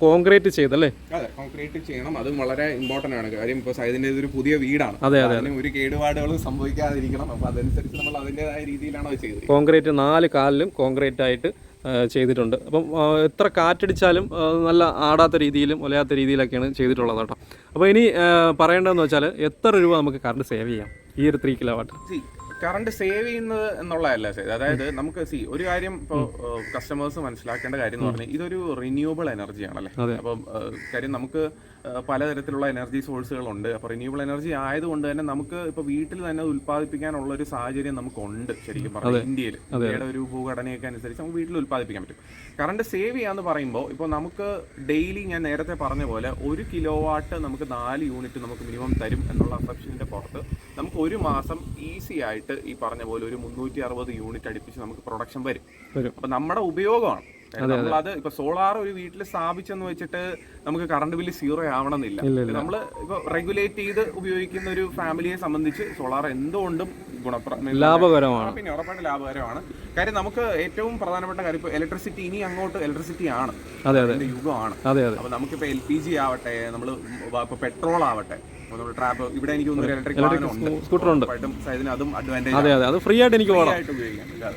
S2: കോൺക്രീറ്റ് ചെയ്തല്ലേ?
S3: അതെ, കോൺക്രീറ്റ് ചെയ്യണം. അതും വളരെ ഇമ്പോർട്ടൻ്റ് ആണ്. കാര്യം ഇപ്പോൾ സൈദിൻ്റെ ഇതൊരു പുതിയ വീടാണ്.
S2: അതെ,
S3: ഒരു കേടുപാടുകളും സംഭവിക്കാതിരിക്കണം. അപ്പോൾ അതനുസരിച്ച് നമ്മൾ അതിൻ്റെതായ രീതിയിലാണ് അത് ചെയ്തത്.
S2: കോൺക്രീറ്റ് 4 കാലിലും കോൺക്രീറ്റ് ചെയ്തിട്ടുണ്ട്. അപ്പം എത്ര കാറ്റടിച്ചാലും നല്ല ആടാത്ത രീതിയിലും ഒലയാത്ത രീതിയിലൊക്കെയാണ് ചെയ്തിട്ടുള്ളത് കേട്ടോ. അപ്പോൾ ഇനി പറയേണ്ടതെന്ന് വെച്ചാൽ എത്ര രൂപ നമുക്ക് കറണ്ട് സേവ് ചെയ്യാം ഈ ഒരു 3 കിലോവാട്ട്?
S3: കറണ്ട് സേവ് ചെയ്യുന്നത് എന്നുള്ളതല്ല ശരി. അതായത് നമുക്ക് ഒരു കാര്യം ഇപ്പോൾ കസ്റ്റമേഴ്സ് മനസ്സിലാക്കേണ്ട കാര്യം എന്ന് പറഞ്ഞാൽ ഇതൊരു റിന്യൂവബിൾ എനർജി ആണല്ലേ. അപ്പം കാര്യം നമുക്ക് പലതരത്തിലുള്ള എനർജി സോഴ്സുകളുണ്ട്. അപ്പോൾ റിന്യൂവബിൾ എനർജി ആയതുകൊണ്ട് തന്നെ നമുക്ക് ഇപ്പോൾ വീട്ടിൽ തന്നെ ഉൽപ്പാദിപ്പിക്കാനുള്ള ഒരു സാഹചര്യം നമുക്കുണ്ട്. ശരിക്കും പറഞ്ഞാൽ ഇന്ത്യയുടെ ഒരു ഭൂഘടനയൊക്കെ അനുസരിച്ച് നമുക്ക് വീട്ടിൽ ഉൽപ്പാദിപ്പിക്കാൻ പറ്റും. കറണ്ട് സേവ് ചെയ്യാന്ന് പറയുമ്പോൾ ഇപ്പോൾ നമുക്ക് ഡെയിലി ഞാൻ നേരത്തെ പറഞ്ഞ പോലെ 1 കിലോവാട്ട് നമുക്ക് 4 യൂണിറ്റ് നമുക്ക് മിനിമം തരും എന്നുള്ള അസംഷൻ്റെ പുറത്ത് നമുക്ക് ഒരു മാസം ഈസി ആയിട്ട് ഈ പറഞ്ഞ പോലെ ഒരു 360 യൂണിറ്റ് അടുപ്പിച്ച് നമുക്ക് പ്രൊഡക്ഷൻ വരും. അപ്പോൾ നമ്മുടെ ഉപയോഗമാണ് നമ്മളത് ഇപ്പൊ സോളാർ ഒരു വീട്ടിൽ സ്ഥാപിച്ചെന്ന് വെച്ചിട്ട് നമുക്ക് കറണ്ട് ബില്ല് 0 ആവണമെന്നില്ല. നമ്മൾ ഇപ്പൊ റെഗുലേറ്റ് ചെയ്ത് ഉപയോഗിക്കുന്ന ഒരു ഫാമിലിയെ സംബന്ധിച്ച് സോളാർ എന്തുകൊണ്ടും
S2: ലാഭകരമാണ്.
S3: പിന്നെ ഉറപ്പായിട്ട് ലാഭകരമാണ്. കാര്യം നമുക്ക് ഏറ്റവും പ്രധാനപ്പെട്ട കാര്യം ഇപ്പൊ ഇലക്ട്രിസിറ്റി, ഇനി അങ്ങോട്ട് ഇലക്ട്രിസിറ്റി ആണ്, യുഗമാണ്. അപ്പൊ നമുക്കിപ്പോ LPG ആവട്ടെ, നമ്മൾ ഇപ്പൊ പെട്രോൾ ആവട്ടെ, ട്രാപ്പ് ഇവിടെ എനിക്ക് തോന്നുന്നു ഇലക്ട്രിക്
S2: സ്കൂട്ടർ ഉണ്ട്,
S3: അതും അഡ്വാൻറ്റേജ്.
S2: അത് ഫ്രീ ആയിട്ട് എനിക്ക്
S3: ഉപയോഗിക്കാം.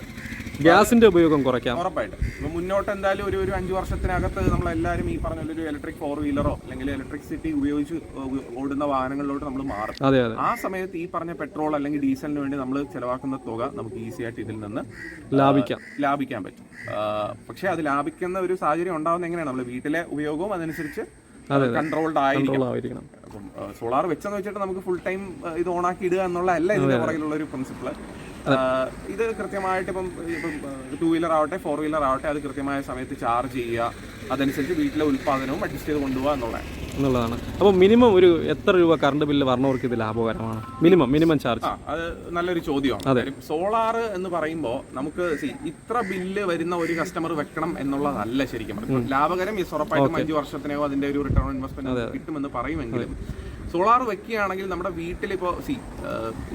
S2: ഗ്യാസിന്റെ ഉപയോഗം കുറയ്ക്കാം
S3: ഉറപ്പായിട്ട്. ഇപ്പൊ മുന്നോട്ട് എന്തായാലും ഒരു 5 വർഷത്തിനകത്ത് നമ്മളെല്ലാവരും ഈ പറഞ്ഞ ഒരു ഇലക്ട്രിക് 4-വീലറോ അല്ലെങ്കിൽ ഇലക്ട്രിസിറ്റി ഉപയോഗിച്ച് ഓടുന്ന വാഹനങ്ങളിലോട്ട് നമ്മൾ മാറും. ആ സമയത്ത് ഈ പറഞ്ഞ പെട്രോൾ അല്ലെങ്കിൽ ഡീസലിന് വേണ്ടി നമ്മൾ ചെലവാക്കുന്ന തുക നമുക്ക് ഈസി ആയിട്ട് ഇതിൽ നിന്ന് ലാഭിക്കാൻ പറ്റും. പക്ഷെ അത് ലാഭിക്കുന്ന ഒരു സാഹചര്യം ഉണ്ടാവുന്ന എങ്ങനെയാണ്? നമ്മൾ വീട്ടിലെ ഉപയോഗവും അതനുസരിച്ച് കൺട്രോൾഡ് ആയിരിക്കണം. അപ്പം സോളാർ വെച്ചെന്ന് വെച്ചിട്ട് നമുക്ക് ഫുൾ ടൈം ഇത് ഓണാക്കി ഇടുക എന്നുള്ളതല്ല ഇതിന്റെ പുറകിലുള്ള ഒരു പ്രിൻസിപ്പിൾ. ഇത് കൃത്യമായിട്ട് ഇപ്പം 2-വീലർ ആവട്ടെ 4-വീലർ ആവട്ടെ അത് കൃത്യമായ സമയത്ത് ചാർജ് ചെയ്യുക, അതനുസരിച്ച് വീട്ടിലെ ഉൽപ്പാദനവും അഡ്ജസ്റ്റ് ചെയ്ത് കൊണ്ടുപോകുക എന്നുള്ളതാണ്.
S2: അപ്പോൾ മിനിമം ഒരു എത്ര രൂപ കറണ്ട് ബില്ല് പറഞ്ഞവർക്ക് ഇത് ലാഭകരമാണ്? മിനിമം ചാർജ്
S3: അത് നല്ലൊരു ചോദ്യമാണ്. സോളാർ എന്ന് പറയുമ്പോൾ നമുക്ക് ഇത്ര ബില്ല് വരുന്ന ഒരു കസ്റ്റമർ വെക്കണം എന്നുള്ളതല്ല ശരിക്കും ലാഭകരം. ഉറപ്പായിട്ടും 5 വർഷത്തിനോ അതിന്റെ ഒരു റിട്ടേൺ ഓൺ ഇൻവെസ്റ്റ്മെന്റ് കിട്ടുമെന്ന് പറയുമെങ്കിലും സോളാർ വെക്കുകയാണെങ്കിൽ നമ്മുടെ വീട്ടിലിപ്പോൾ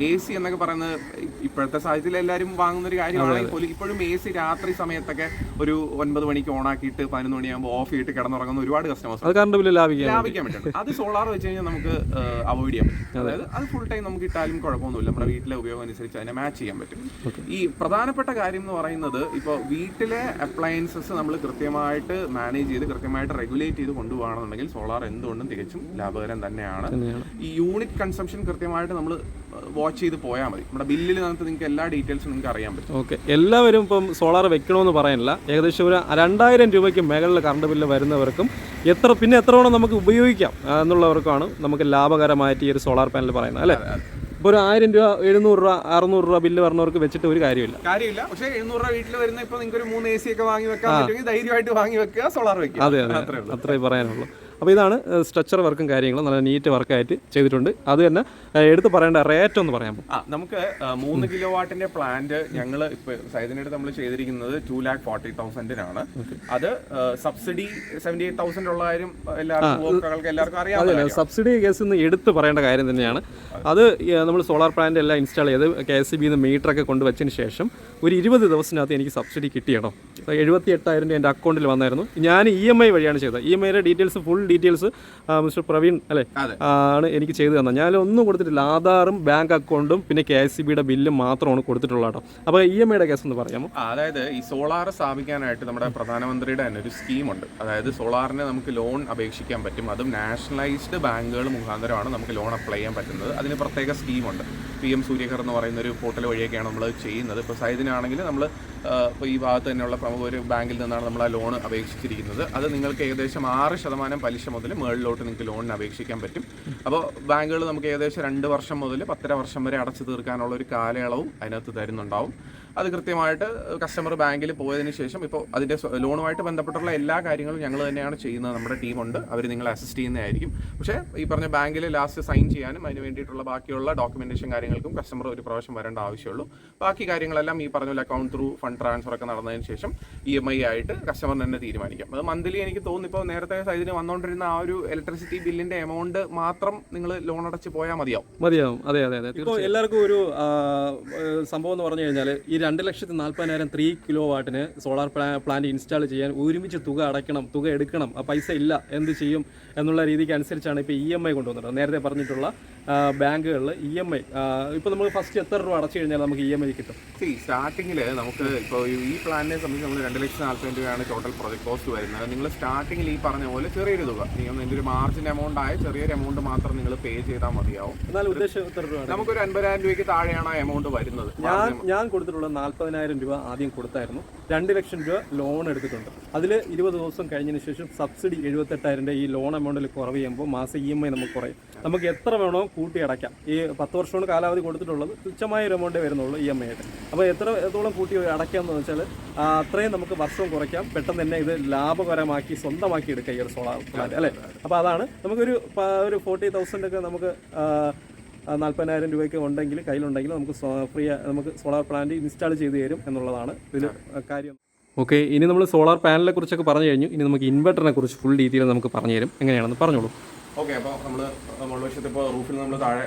S3: AC എന്നൊക്കെ പറയുന്നത് ഇപ്പോഴത്തെ സാഹചര്യത്തിൽ എല്ലാവരും വാങ്ങുന്ന ഒരു കാര്യമാണെങ്കിൽ പോലും ഇപ്പോഴും AC രാത്രി സമയത്തൊക്കെ ഒരു 9 മണിക്ക് ഓണാക്കിയിട്ട് 11 മണിയാകുമ്പോൾ ഓഫ് ചെയ്തിട്ട് കിടന്നുറങ്ങുന്ന ഒരുപാട് കസ്റ്റമേഴ്സ് ലാഭിക്കാൻ പറ്റും. അത് സോളാർ വെച്ച് കഴിഞ്ഞാൽ നമുക്ക് അവോയ്ഡ് ചെയ്യാൻ പറ്റും. അതായത് അത് ഫുൾ ടൈം നമുക്ക് ഇട്ടാലും കുഴപ്പമൊന്നുമില്ല, നമ്മുടെ വീട്ടിലെ ഉപയോഗം അനുസരിച്ച് അതിനെ മാച്ച് ചെയ്യാൻ പറ്റും. ഈ പ്രധാനപ്പെട്ട കാര്യം എന്ന് പറയുന്നത് ഇപ്പോൾ വീട്ടിലെ അപ്ലയൻസസ് നമ്മൾ കൃത്യമായിട്ട് മാനേജ് ചെയ്ത് കൃത്യമായിട്ട് റെഗുലേറ്റ് ചെയ്ത് കൊണ്ടുപോകണമെന്നുണ്ടെങ്കിൽ സോളാർ എന്തുകൊണ്ടും തികച്ചും ലാഭകരം തന്നെയാണ്. ഈ യൂണിറ്റ് കൺസംഷൻ കൃത്യമായിട്ട് നമ്മൾ വാച്ച് ചെയ്ത് പോയാൽ മതി. നമ്മുടെ ബില്ലിൽ നിങ്ങൾക്ക് എല്ലാ ഡീറ്റെയിൽസും നിങ്ങൾക്ക് അറിയാൻ പറ്റും.
S2: ഓക്കെ, എല്ലാവരും ഇപ്പം സോളാർ വെക്കണമെന്ന് പറയാനില്ല. ഏകദേശം ഒരു 2000 രൂപയ്ക്ക് മുകളിൽ കറണ്ട് ബില്ല് വരുന്നവർക്കും എത്ര വേണം നമുക്ക് ഉപയോഗിക്കാം എന്നുള്ളവർക്കാണ് നമുക്ക് ലാഭകരമായിട്ട് ഈ ഒരു സോളാർ പാനൽ പറയുന്നത്, അല്ലേ? ഇപ്പോൾ ഒരു 1000 രൂപ 700 രൂപ 600 രൂപ ബില്ല് പറഞ്ഞവർക്ക് വെച്ചിട്ട് ഒരു കാര്യമില്ല.
S3: പക്ഷേ 700 രൂപ വീട്ടിൽ വരുന്ന ഇപ്പോൾ നിങ്ങൾക്ക് ഒരു 3 AC ഒക്കെ വാങ്ങി വെക്കാൻ പറ്റുമെങ്കിൽ ധൈര്യമായിട്ട് വാങ്ങി വെക്കുക, സോളാർ വെക്കുക.
S2: അതെ, അത്രേ പറയാനുള്ളൂ. അപ്പോൾ ഇതാണ് സ്ട്രക്ചർ വർക്കും കാര്യങ്ങളും നല്ല നീറ്റ് വർക്കായിട്ട് ചെയ്തിട്ടുണ്ട്. അത് തന്നെ എടുത്ത് പറയേണ്ട റേറ്റ് ഒന്ന് പറയാമോ?
S3: നമുക്ക് 3 കിലോവാട്ടിന്റെ പ്ലാന്റ് ഞങ്ങൾ ഇപ്പോൾ സൈദിനായിട്ട് നമ്മൾ ചെയ്തിരിക്കുന്നത് 2,40,000-നാണ്. അത് സബ്സിഡി 78,000 ഉള്ള കാര്യം എല്ലാവർക്കും അറിയാം.
S2: സബ്സിഡി കേസ് നിന്ന് എടുത്ത് പറയേണ്ട കാര്യം തന്നെയാണ്. അത് നമ്മൾ സോളാർ പ്ലാന്റ് എല്ലാം ഇൻസ്റ്റാൾ ചെയ്ത് KSEB മീറ്ററൊക്കെ കൊണ്ടുവച്ചതിന് ശേഷം ഒരു 20 ദിവസത്തിനകത്ത് എനിക്ക് സബ്സിഡി കിട്ടിയട്ടോ. 78,000 എൻ്റെ അക്കൗണ്ടിൽ വന്നായിരുന്നു. ഞാൻ EMI വഴിയാണ് ചെയ്തത്. EMIയുടെ details full details mister Praveen അല്ലേ ആണ് എനിക്ക് ചെയ്തു തന്നത്. ഞാൻ ഒന്നും കൊടുത്തിട്ടില്ല. ആധാറും ബാങ്ക് അക്കൗണ്ടും പിന്നെ KSEBയുടെ ബില്ലും മാത്രമാണ് കൊടുത്തിട്ടുള്ളത് കേട്ടോ. അപ്പോൾ EMIയുടെ കേസ് ഒന്ന് പറയാമോ?
S3: അതായത് ഈ സോളാർ സ്ഥാപിക്കാനായിട്ട് നമ്മുടെ പ്രധാനമന്ത്രിയുടെ തന്നെ ഒരു സ്കീമുണ്ട്. അതായത് സോളാറിന് നമുക്ക് ലോൺ അപേക്ഷിക്കാൻ പറ്റും. അതും നാഷണലൈസ്ഡ് ബാങ്കുകൾ മുഖാന്തരമാണ് നമുക്ക് ലോൺ അപ്ലൈ ചെയ്യാൻ പറ്റുന്നത്. അതിന് പ്രത്യേക സ്കീമുണ്ട്. PM സൂര്യഘർ എന്ന് പറയുന്ന ഒരു പോർട്ടൽ വഴിയൊക്കെയാണ് നമ്മൾ ചെയ്യുന്നത്. ഇപ്പോൾ സൈദിനാണെങ്കിൽ നമ്മൾ ഇപ്പോൾ ഈ ഭാഗത്ത് തന്നെയുള്ള പ്രമുഖ ഒരു ബാങ്കിൽ നിന്നാണ് നമ്മൾ ആ ലോൺ അപേക്ഷിച്ചിരിക്കുന്നത്. അത് നിങ്ങൾക്ക് ഏകദേശം 6% പലിശ മുതൽ മുകളിലോട്ട് നിങ്ങൾക്ക് ലോണിന് അപേക്ഷിക്കാൻ പറ്റും. അപ്പോൾ ബാങ്കുകൾ നമുക്ക് ഏകദേശം 2 വർഷം മുതൽ 10 വർഷം വരെ അടച്ചു തീർക്കാനുള്ള ഒരു കാലയളവും അതിനകത്ത് തരുന്നുണ്ടാവും. അത് കൃത്യമായിട്ട് കസ്റ്റമർ ബാങ്കിൽ പോയതിന് ശേഷം ഇപ്പോൾ അതിൻ്റെ ലോണുമായിട്ട് ബന്ധപ്പെട്ടുള്ള എല്ലാ കാര്യങ്ങളും ഞങ്ങൾ തന്നെയാണ് ചെയ്യുന്നത്. നമ്മുടെ ടീമുണ്ട്, അവർ നിങ്ങളെ അസിസ്റ്റ് ചെയ്യുന്നതായിരിക്കും. പക്ഷേ ഈ പറഞ്ഞ ബാങ്കിൽ ലാസ്റ്റ് സൈൻ ചെയ്യാനും അതിന് വേണ്ടിയിട്ടുള്ള ബാക്കിയുള്ള ഡോക്യുമെൻറ്റേഷൻ കാര്യങ്ങൾക്കും കസ്റ്റമർ ഒരു പ്രാവശ്യം വരേണ്ട ആവശ്യമുള്ളൂ. ബാക്കി കാര്യങ്ങളെല്ലാം ഈ പറഞ്ഞ അക്കൗണ്ട് ത്രൂ ഫണ്ട് ട്രാൻസ്ഫർ ഒക്കെ നടന്നതിന് ശേഷം EMI ആയിട്ട് കസ്റ്റമറിന് തന്നെ തീരുമാനിക്കാം. അത് മന്ത്ലി എനിക്ക് തോന്നുന്നു ഇപ്പോൾ നേരത്തെ സൈഡിന് വന്നുകൊണ്ടിരുന്ന ആ ഒരു ഇലക്ട്രിസിറ്റി ബില്ലിൻ്റെ എമൗണ്ട് മാത്രം നിങ്ങൾ ലോൺ അടച്ച് പോയാൽ മതിയാവും.
S2: അതെ. ഇപ്പോൾ എല്ലാവർക്കും ഒരു സംഭവം എന്ന് പറഞ്ഞു കഴിഞ്ഞാൽ ഈ 2,40,000 3 കിലോവാട്ടിന് സോളാർ പ്ലാന്റ് ഇൻസ്റ്റാൾ ചെയ്യാൻ ഒരുമിച്ച് തുക അടയ്ക്കണം, തുക എടുക്കണം, ആ പൈസ ഇല്ല, എന്ത് ചെയ്യും എന്നുള്ള രീതിക്ക് അനുസരിച്ചാണ് ഇപ്പോൾ EMI കൊണ്ടുവന്നത്. നേരത്തെ പറഞ്ഞിട്ടുള്ള ബാങ്കുകളിൽ EMI ഇപ്പോൾ നമ്മൾ ഫസ്റ്റ് എത്ര രൂപ അടച്ചു കഴിഞ്ഞാൽ നമുക്ക് EMI കിട്ടും?
S3: സ്റ്റാർട്ടിങ്ങിൽ നമുക്ക് ഇപ്പോൾ ഈ പ്ലാനിനെ സംബന്ധിച്ച് നമ്മൾ 2,40,000 രൂപയാണ് ടോട്ടൽ പ്രൊജക്ട് കോസ്റ്റ് വരുന്നത്. നിങ്ങൾ സ്റ്റാർട്ടിങ്ങിൽ ഈ പറഞ്ഞ പോലെ ചെറിയൊരു തുക, നിങ്ങൾ എൻ്റെ ഒരു മാർജിൻ എമൗണ്ട് ആയ ചെറിയൊരു എമൗണ്ട് മാത്രം നിങ്ങൾ പേ ചെയ്താൽ മതിയാവും.
S2: എന്നാൽ ഉദ്ദേശം എത്ര രൂപ?
S3: നമുക്കൊരു 50,000 രൂപയ്ക്ക് താഴെയാണ് ആ എമൗണ്ട് വരുന്നത്.
S2: ഞാൻ കൊടുത്തിട്ടുള്ള 40,000 രൂപ ആദ്യം കൊടുത്തായിരുന്നു. 2 ലക്ഷം രൂപ ലോൺ എടുത്തിട്ടുണ്ട്. അതിൽ 20 ദിവസം കഴിഞ്ഞതിന് ശേഷം സബ്സിഡി 78,000 ഈ ലോൺ എമൗണ്ടിൽ കുറവ് ചെയ്യുമ്പോൾ മാസം EMI നമുക്ക് കുറയും. നമുക്ക് എത്ര വേണോ കൂട്ടി അടയ്ക്കാം. ഈ 10 വർഷമാണ് കാലാവധി കൊടുത്തിട്ടുള്ളത്. തുച്ഛമായ ഒരു എമൗണ്ടേ വരുന്നുള്ളൂ EMI ആയിട്ട്. അപ്പോൾ എത്രത്തോളം കൂട്ടി അടയ്ക്കാമെന്ന് വെച്ചാൽ അത്രയും നമുക്ക് വർഷവും കുറയ്ക്കാം. പെട്ടെന്ന് തന്നെ ഇത് ലാഭകരമാക്കി സ്വന്തമാക്കി എടുക്കുക ഈ ഒരു സോളാർ പ്ലാന്റ്, അല്ലേ? അപ്പോൾ അതാണ് നമുക്കൊരു 40,000 ഒക്കെ നമുക്ക് 40,000 രൂപയ്ക്ക് ഉണ്ടെങ്കിൽ കയ്യിലുണ്ടെങ്കിൽ നമുക്ക് ഫ്രീ നമുക്ക് സോളാർ പ്ലാന്റ് ഇൻസ്റ്റാൾ ചെയ്ത് തരും എന്നുള്ളതാണ് ഇതിൽ കാര്യം. ഓക്കെ, ഇനി നമ്മൾ സോളാർ പാനലിനെ കുറിച്ചൊക്കെ പറഞ്ഞു കഴിഞ്ഞു. ഇനി നമുക്ക് ഇൻവെർട്ടറിനെ കുറിച്ച് ഫുൾ ഡീറ്റെയിൽ നമുക്ക് പറഞ്ഞു തരും. എങ്ങനെയാണെന്ന് പറഞ്ഞോളൂ.
S3: ഓക്കെ, അപ്പോൾ നമ്മൾ മുൾവശത്ത് ഇപ്പോൾ റൂഫിൽ നമ്മൾ താഴെ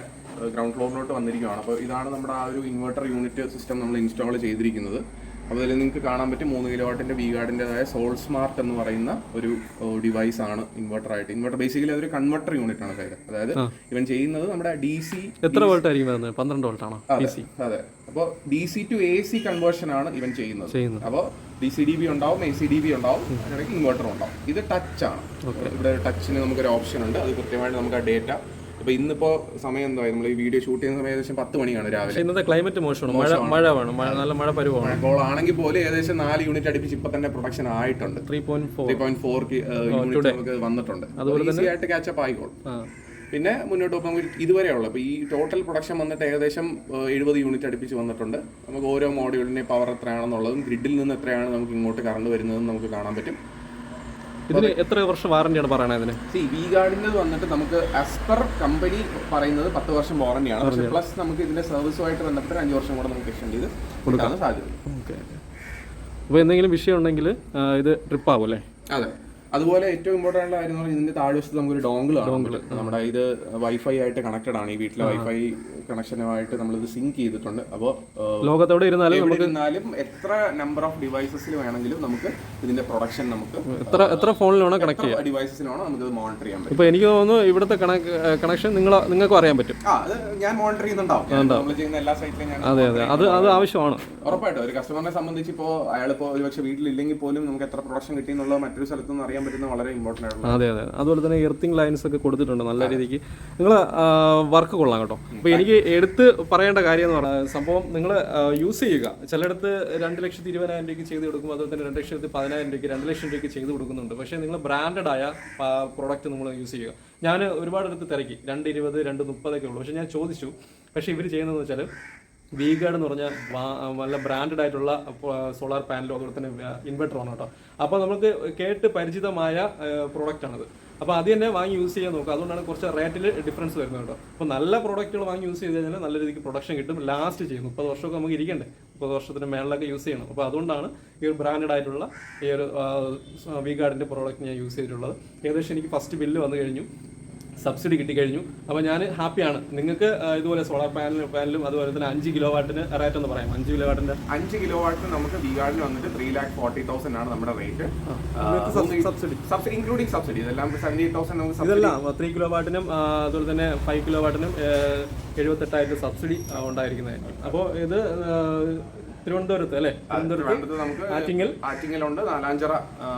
S3: ഗ്രൗണ്ട് ഫ്ലോറിലോട്ട് വന്നിരിക്കുകയാണ്. അപ്പോൾ ഇതാണ് നമ്മുടെ ആ ഒരു ഇൻവെർട്ടർ യൂണിറ്റ് സിസ്റ്റം നമ്മൾ ഇൻസ്റ്റാൾ ചെയ്തിരിക്കുന്നത്. അപ്പോൾ അതിൽ നിങ്ങൾക്ക് കാണാൻ പറ്റും 3 കിലോവാട്ടിൻ്റെ വി ഗാർഡിൻ്റെതായ സോൾ സ്മാർട്ട് എന്ന് പറയുന്ന ഒരു ഡിവൈസ് ആണ് ഇൻവെർട്ടറായിട്ട്. ഇൻവെർട്ടർ ബേസിക്കലി അതൊരു കൺവെർട്ടർ യൂണിറ്റ് ആണ് കയ്യിൽ. അതായത് ഇവൻ ചെയ്യുന്നത് നമ്മുടെ DC
S2: എത്ര വോൾട്ട് ആയിരിക്കും വരുന്നത്? 12 വോൾട്ടാണോ?
S3: അതെ. അപ്പോൾ DC to AC കൺവേർഷൻ ആണ് ഇവൻ ചെയ്യുന്നത്. അപ്പോൾ DC-DB ഉണ്ടാവും, AC-DB ഉണ്ടാവും, അതിനിടയ്ക്ക് ഇൻവെർട്ടർ ഉണ്ടാവും. ഇത് ടച്ച് ആണ്. ഇവിടെ ടച്ചിന് നമുക്കൊരു ഓപ്ഷൻ ഉണ്ട്. അത് കൃത്യമായിട്ട് നമുക്ക് ആ ഡേറ്റ ഇപ്പോൾ ഇന്നിപ്പോൾ സമയം എന്താ, നമ്മൾ ഈ വീഡിയോ ഷൂട്ട് ചെയ്യുന്ന സമയം ഏകദേശം 10 മണിയാണ് രാവിലെ.
S2: ഇന്നത്തെ ക്ലൈമറ്റ് മോശമാണ്, മഴ വേണം, നല്ല മഴ പരുവമാണ്.
S3: അപ്പോൾ ആണെങ്കിൽ പോലും ഏകദേശം 4 യൂണിറ്റ് അടുപ്പിച്ച് ഇപ്പൊ തന്നെ പ്രൊഡക്ഷൻ ആയിട്ടുണ്ട്.
S2: 3.4
S3: യൂണിറ്റ് നമുക്ക് വന്നിട്ടുണ്ട്. അതുപോലെ ഈസി ആയിട്ട് ക്യാച്ചപ്പ് ആയിക്കോളും. പിന്നെ മുന്നോട്ട് പോകുമ്പോൾ നമുക്ക് ഇതുവരെയുള്ള ഇപ്പോൾ ഈ ടോട്ടൽ പ്രൊഡക്ഷൻ വന്നിട്ട് ഏകദേശം 70 യൂണിറ്റ് അടുപ്പിച്ച് വന്നിട്ടുണ്ട്. നമുക്ക് ഓരോ മോഡ്യൂളിൻ്റെ പവർ എത്രയാണെന്നുള്ളതും ഗ്രിഡിൽ നിന്ന് എത്രയാണ് നമുക്ക് ഇങ്ങോട്ട് കറണ്ട് വരുന്നതെന്ന് നമുക്ക് കാണാൻ പറ്റും.
S2: ഇതിന് എത്ര വർഷം വാറന്റിയാണ് പറയണത്? ഇതിന്
S3: വി ഗാർഡിൻ്റെ വന്നിട്ട് നമുക്ക് ആസ് പെർ കമ്പനി പറയുന്നത് 10 വർഷം വാറന്റിയാണ്. പക്ഷേ പ്ലസ് നമുക്ക് ഇതിന്റെ സർവീസുമായിട്ട് ബന്ധപ്പെട്ട് 5 വർഷം കൂടെ നമുക്ക് എക്സ്റ്റെൻഡ് ചെയ്ത് കൊടുക്കാൻ സാധ്യത.
S2: ഓക്കെ, അപ്പോൾ എന്തെങ്കിലും വിഷയം ഉണ്ടെങ്കിൽ ഇത് ട്രിപ്പ് ആവും അല്ലേ?
S3: അതെ. അതുപോലെ ഏറ്റവും ഇമ്പോർട്ടൻ്റ് ആയിട്ടുള്ള കാര്യം എന്ന് പറഞ്ഞാൽ ഇതിന്റെ താഴ്വശത്ത് നമുക്കൊരു ഡോങ്കിൾ നമ്മുടെ ഇത് വൈഫൈ ആയിട്ട് കണക്റ്റഡ് ആണ്. ഈ വീട്ടിലെ വൈഫൈ കണക്ഷനുമായിട്ട് നമ്മളിത് സിങ്ക് ചെയ്തിട്ടുണ്ട്. അപ്പോൾ
S2: ലോകത്തെവിടെ ഇരുന്നാലും
S3: എത്ര നമ്പർ ഓഫ് ഡിവൈസസിൽ വേണമെങ്കിലും നമുക്ക് ഇതിന്റെ പ്രൊഡക്ഷൻ നമുക്ക്
S2: എത്ര ഫോണിൽ വേണം കണക്ട് ചെയ്യാം,
S3: ഡിവൈസസിൽ വേണം നമുക്ക് ഇത് മോണിറ്റർ ചെയ്യാൻ പറ്റും.
S2: ഇപ്പോൾ എനിക്ക് തോന്നുന്നു ഇവിടുത്തെ കണക്ഷൻ നിങ്ങൾക്കും അറിയാൻ പറ്റും.
S3: അത് ഞാൻ മോണിറ്റർ ചെയ്യുന്നുണ്ടാവും. നമ്മൾ ചെയ്യുന്ന എല്ലാ സൈറ്റിലും ഞാൻ.
S2: അതെ, അത് ആവശ്യമാണ്
S3: ഉറപ്പായിട്ടും. ഒരു കസ്റ്റമറിനെ സംബന്ധിച്ച് ഇപ്പോൾ അയാളിപ്പോൾ ഒരുപക്ഷെ വീട്ടിലില്ലെങ്കിൽ പോലും നമുക്ക് എത്ര പ്രൊഡക്ഷൻ കിട്ടി എന്നുള്ളത് മറ്റൊരു സ്ഥലത്തുനിന്ന് അറിയാൻ പറ്റുന്നത് വളരെ ഇമ്പോർട്ടൻ്റ് ആണ്.
S2: അതെ. അതുപോലെ തന്നെ എർത്തിങ് ലൈൻസ് ഒക്കെ കൊടുത്തിട്ടുണ്ട് നല്ല രീതിക്ക്. നിങ്ങൾ വർക്ക് കൊള്ളാം കേട്ടോ. അപ്പോൾ എനിക്ക് എടുത്ത് പറയേണ്ട കാര്യം എന്ന് പറഞ്ഞാൽ സംഭവം നിങ്ങൾ യൂസ് ചെയ്യുക. ചിലയിടത്ത് 2,20,000 രൂപയ്ക്ക് ചെയ്ത് കൊടുക്കും, അതുപോലെ തന്നെ 2,10,000 രൂപയ്ക്ക് 2 ലക്ഷം രൂപയ്ക്ക് ചെയ്ത് കൊടുക്കുന്നുണ്ട്. പക്ഷേ നിങ്ങൾ ബ്രാൻഡഡ് ആയ പ്രോഡക്റ്റ് നിങ്ങൾ യൂസ് ചെയ്യുക. ഞാൻ ഒരുപാട് അടുത്ത് തിരക്കി 220, 230 ഉള്ളൂ. പക്ഷേ ഞാൻ ചോദിച്ചു. പക്ഷേ ഇവർ ചെയ്യുന്നതെന്ന് വെച്ചാൽ വി ഗാർഡ് എന്ന് പറഞ്ഞാൽ നല്ല ബ്രാൻഡഡ് ആയിട്ടുള്ള സോളാർ പാനലും അതുപോലെ തന്നെ ഇൻവെർട്ടറാണ് കേട്ടോ. അപ്പോൾ നമുക്ക് കേട്ട് പരിചിതമായ പ്രോഡക്റ്റാണത്. അപ്പോൾ അത് തന്നെ വാങ്ങി യൂസ് ചെയ്യാൻ നോക്കുക. അതുകൊണ്ടാണ് കുറച്ച് റേറ്റിൽ ഡിഫറൻസ് വരുന്നത് കേട്ടോ. അപ്പോൾ നല്ല പ്രോഡക്റ്റുകൾ വാങ്ങി യൂസ് ചെയ്ത് കഴിഞ്ഞാൽ നല്ല രീതിക്ക് പ്രൊഡക്ഷൻ കിട്ടും, ലാസ്റ്റ് ചെയ്യും. 30 വർഷമൊക്കെ നമുക്ക് ഇരിക്കണ്ടേ, 30 വർഷത്തിന് മേളിലൊക്കെ യൂസ് ചെയ്യണം. അപ്പോൾ അതുകൊണ്ടാണ് ഈ ഒരു ബ്രാൻഡഡ് ആയിട്ടുള്ള ഈ ഒരു വി ഗാർഡിൻ്റെ പ്രോഡക്റ്റ് ഞാൻ യൂസ് ചെയ്തിട്ടുള്ളത്. ഏകദേശം എനിക്ക് ഫസ്റ്റ് ബില്ല് വന്നു കഴിഞ്ഞു, സബ്സിഡി കിട്ടിക്കഴിഞ്ഞു. അപ്പോൾ ഞാൻ ഹാപ്പിയാണ്. നിങ്ങൾക്ക് ഇതുപോലെ സോളാർ പാനലും അതുപോലെ തന്നെ 5 കിലോവാട്ടിന് റേറ്റ് എന്ന് പറയാം. 5 കിലോവാട്ടിൻ്റെ
S3: 5 കിലോവാട്ടിന് നമുക്ക് വി ഗാർഡിന് വന്നിട്ട് 3,40,000 ആണ് നമ്മുടെ റേറ്റ്. സബ്സിഡി ഇൻക്ലൂഡിംഗ് സബ്സിഡി ഇതെല്ലാം 78,000 നമുക്ക്.
S2: ഇതെല്ലാം 3 കിലോവാട്ടിനും അതുപോലെ തന്നെ 5 കിലോവാട്ടിനും 78,000 സബ്സിഡി ഉണ്ടായിരിക്കുന്നതായിരിക്കും. അപ്പോൾ ഇത് തിരുവനന്തപുരത്ത് അല്ലേ?
S3: തിരുവനന്തപുരത്ത് നമുക്ക് ആറ്റിങ്ങലുണ്ട്, നാലാഞ്ചിറ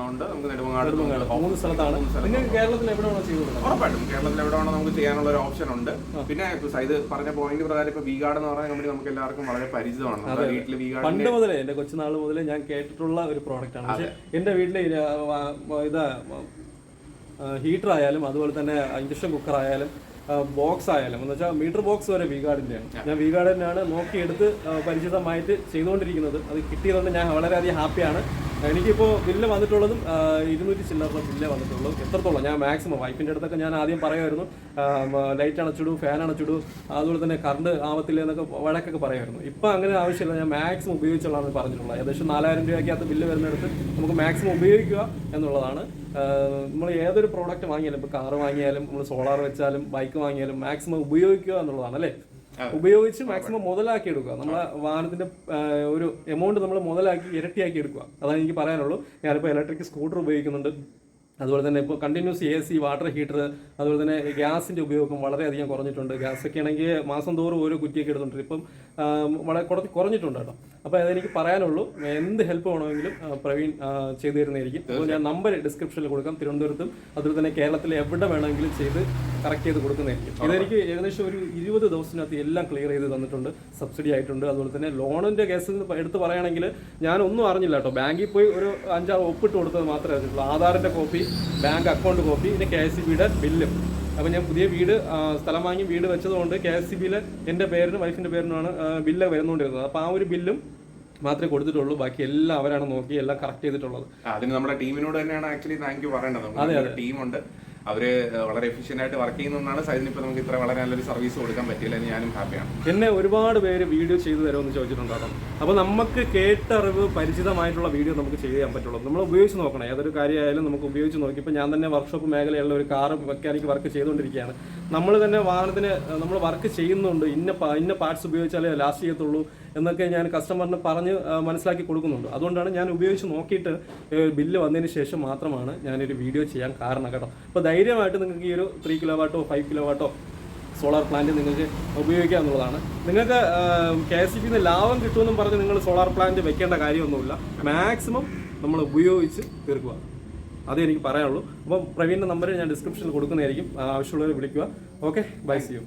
S3: ഉണ്ട്, നമുക്ക് നെടുമങ്ങാട്
S2: 3 സ്ഥലത്താണ്. നിങ്ങൾക്ക് കേരളത്തിൽ എവിടെ വേണോ ചെയ്തു കൊടുക്കാം?
S3: ഉറപ്പായിട്ടും കേരളത്തിൽ എവിടെ വേണോ നമുക്ക് ചെയ്യാനുള്ള ഒരു ഓപ്ഷൻ ഉണ്ട്. പിന്നെ ഇത് പറഞ്ഞ പോയിന്റ് പ്രകാരം ഇപ്പൊ വി ഗാർഡ് എന്ന് പറയുന്ന കമ്പനി നമുക്ക് എല്ലാവർക്കും വളരെ പരിചിതമാണ്. വീട്ടിൽ വി ഗാർഡ്
S2: പണ്ട് മുതലേ എന്റെ കൊച്ചുനാൾ മുതലേ ഞാൻ കേട്ടിട്ടുള്ള ഒരു പ്രോഡക്റ്റ് ആണ്. പക്ഷേ എന്റെ വീട്ടിൽ ഇത് ഹീറ്റർ ആയാലും അതുപോലെ തന്നെ ഇൻഡക്ഷൻ കുക്കർ ആയാലും ബോക്സ് ആയാലും എന്ന് വെച്ചാൽ മീറ്റർ ബോക്സ് വരെ വി ഗാർഡിൻ്റെയാണ്. ഞാൻ വി ഗാർഡിനാണ് നോക്കിയെടുത്ത് പരിചിതമായിട്ട് ചെയ്തുകൊണ്ടിരിക്കുന്നത്. അത് കിട്ടിയതുകൊണ്ട് ഞാൻ വളരെയധികം ഹാപ്പിയാണ്. എനിക്കിപ്പോൾ ബില്ല് വന്നിട്ടുള്ളതും 200 ചില്ലറ ബില്ലേ വന്നിട്ടുള്ളൂ. എത്രത്തോളം ഞാൻ മാക്സിമം വൈഫിൻ്റെ അടുത്തൊക്കെ ഞാൻ ആദ്യം പറയുമായിരുന്നു, ലൈറ്റ് അണച്ചിടൂ, ഫാൻ അണച്ചിടൂ, അതുപോലെ തന്നെ കറണ്ട് ആവത്തില്ല എന്നൊക്കെ വഴക്കൊക്കെ പറയുമായിരുന്നു. ഇപ്പോൾ അങ്ങനെ ആവശ്യമില്ല, ഞാൻ മാക്സിമം ഉപയോഗിച്ചുള്ളതാണ് പറഞ്ഞിട്ടുള്ളത്. ഏകദേശം 4,000 രൂപയ്ക്കകത്ത് ബില്ല് വരുന്നിടത്ത് നമുക്ക് മാക്സിമം ഉപയോഗിക്കുക എന്നുള്ളതാണ്. നമ്മൾ ഏതൊരു പ്രോഡക്റ്റ് വാങ്ങിയാലും, ഇപ്പോൾ കാറ് വാങ്ങിയാലും നമ്മൾ സോളാർ വെച്ചാലും ബൈക്ക് വാങ്ങിയാലും മാക്സിമം ഉപയോഗിക്കുക എന്നുള്ളതാണ് അല്ലേ? ഉപയോഗിച്ച് മാക്സിമം മുതലാക്കി എടുക്കുക. നമ്മളെ വാഹനത്തിന്റെ ഒരു എമൗണ്ട് നമ്മൾ മുതലാക്കി ഇരട്ടിയാക്കി എടുക്കുക. അതാണ് എനിക്ക് പറയാനുള്ളൂ. ഞാനിപ്പോൾ ഇലക്ട്രിക് സ്കൂട്ടർ ഉപയോഗിക്കുന്നുണ്ട്. അതുപോലെ തന്നെ ഇപ്പോൾ കണ്ടിന്യൂസ് AC, വാട്ടർ ഹീറ്റർ, അതുപോലെ തന്നെ ഗ്യാസിൻ്റെ ഉപയോഗം വളരെയധികം കുറഞ്ഞിട്ടുണ്ട്. ഗ്യാസൊക്കെ ആണെങ്കിൽ മാസം തോറും ഓരോ കുറ്റിയൊക്കെ എടുത്തിട്ടുണ്ട്. ഇപ്പം വളരെ കുറഞ്ഞിട്ടുണ്ട് കേട്ടോ. അപ്പോൾ അതെനിക്ക് പറയാനുള്ളൂ. എന്ത് ഹെൽപ്പ് വേണമെങ്കിലും പ്രവീൺ ചെയ്തു തരുന്നതായിരിക്കും. അപ്പോൾ ഞാൻ നമ്പർ ഡിസ്ക്രിപ്ഷനിൽ കൊടുക്കാം. തിരുവനന്തപുരത്തും അതുപോലെ തന്നെ കേരളത്തിൽ എവിടെ വേണമെങ്കിലും കറക്റ്റ് ചെയ്ത് കൊടുക്കുന്നതായിരിക്കും. ഇതെനിക്ക് ഏകദേശം ഒരു 20 ദിവസത്തിനകത്ത് എല്ലാം ക്ലിയർ ചെയ്ത് തന്നിട്ടുണ്ട്. സബ്സിഡി ആയിട്ടുണ്ട്. അതുപോലെ തന്നെ ലോണിൻ്റെ കേസിൽ എടുത്ത് പറയുകയാണെങ്കിൽ ഞാനൊന്നും അറിഞ്ഞില്ല കേട്ടോ. ബാങ്കിൽ പോയി ഒരു 5-6 ഒപ്പിട്ട് കൊടുത്തത് മാത്രമേ അറിഞ്ഞിട്ടുള്ളൂ. ആധാറിൻ്റെ കോപ്പി, ബാങ്ക് അക്കൗണ്ട് കോപ്പി, പിന്നെ KSEBിയുടെ ബില്ലും. അപ്പോൾ ഞാൻ പുതിയ സ്ഥലം വാങ്ങി വീട് വെച്ചതുകൊണ്ട് KSEBിയിൽ എൻ്റെ പേരിനും വൈഫിൻ്റെ പേരിനുമാണ് ബില്ല് വരുന്നുകൊണ്ടിരുന്നത്. അപ്പോൾ ആ ഒരു ബില്ലും മാത്രമേ കൊടുത്തിട്ടുള്ളൂ. ബാക്കി എല്ലാം അവരാണ് നോക്കി എല്ലാം കറക്റ്റ് ചെയ്തിട്ടുള്ളത്.
S3: അതിന് നമ്മുടെ ടീമിനോട് തന്നെയാണ് ആക്ച്വലി താങ്ക് യു പറയേണ്ടത്. ടീമുണ്ട്. അവര് വളരെ എഫിഷ്യന്റ് ആയിട്ട് വർക്ക് ചെയ്യുന്നതാണ് സൈദിന് ഇപ്പോൾ നമുക്ക് ഇത്ര വളരെ നല്ലൊരു സർവീസ് കൊടുക്കാൻ പറ്റിയില്ലെന്ന് ഞാനും ഹാപ്പിയാണ്.
S1: എന്നെ ഒരുപാട് പേര് വീഡിയോ ചെയ്തു തരുമെന്ന് ചോദിച്ചിട്ടുണ്ടാകും. അപ്പോൾ നമുക്ക് കേട്ടറിവ് പരിചിതമായിട്ടുള്ള വീഡിയോ നമുക്ക് ചെയ്യാൻ പറ്റുള്ളൂ. നമ്മൾ ഉപയോഗിച്ച് നോക്കണം. ഏതൊരു കാര്യമായാലും നമുക്ക് ഉപയോഗിച്ച് നോക്കി. ഇപ്പോൾ ഞാൻ തന്നെ വർക്ക്ഷോപ്പ് മേഖലയുള്ള ഒരു കാർ മെക്കാനിക്ക് വർക്ക് ചെയ്തുകൊണ്ടിരിക്കുകയാണ്. നമ്മൾ തന്നെ വാഹനത്തിന് നമ്മൾ വർക്ക് ചെയ്യുന്നുണ്ട്. ഇന്ന പാർട്സ് ഉപയോഗിച്ചാലേ ലാസ്റ്റ് ചെയ്യത്തുള്ളൂ എന്നൊക്കെ ഞാൻ കസ്റ്റമറിന് പറഞ്ഞ് മനസ്സിലാക്കി കൊടുക്കുന്നുണ്ട്. അതുകൊണ്ടാണ് ഞാൻ ഉപയോഗിച്ച് നോക്കിയിട്ട് ബില്ല് വന്നതിന് ശേഷം മാത്രമാണ് ഞാനൊരു വീഡിയോ ചെയ്യാൻ കാരണം കേട്ടോ. അപ്പോൾ ധൈര്യമായിട്ട് നിങ്ങൾക്ക് ഈ ഒരു 3 കിലോവാട്ടോ 5 കിലോവാട്ടോ സോളാർ പ്ലാന്റ് നിങ്ങൾക്ക് ഉപയോഗിക്കുക എന്നുള്ളതാണ്. നിങ്ങൾക്ക് KSEB ലാഭം കിട്ടുമെന്നും പറഞ്ഞ് നിങ്ങൾ സോളാർ പ്ലാന്റ് വെക്കേണ്ട കാര്യമൊന്നുമില്ല. മാക്സിമം നമ്മൾ ഉപയോഗിച്ച് തീർക്കുക, അതേ എനിക്ക് പറയാനുള്ളൂ. അപ്പം പ്രവീണിൻ്റെ നമ്പർ ഞാൻ ഡിസ്ക്രിപ്ഷനിൽ കൊടുക്കുന്നതായിരിക്കും. ആവശ്യമുള്ളവർ വിളിക്കുക. Okay, bye, see U.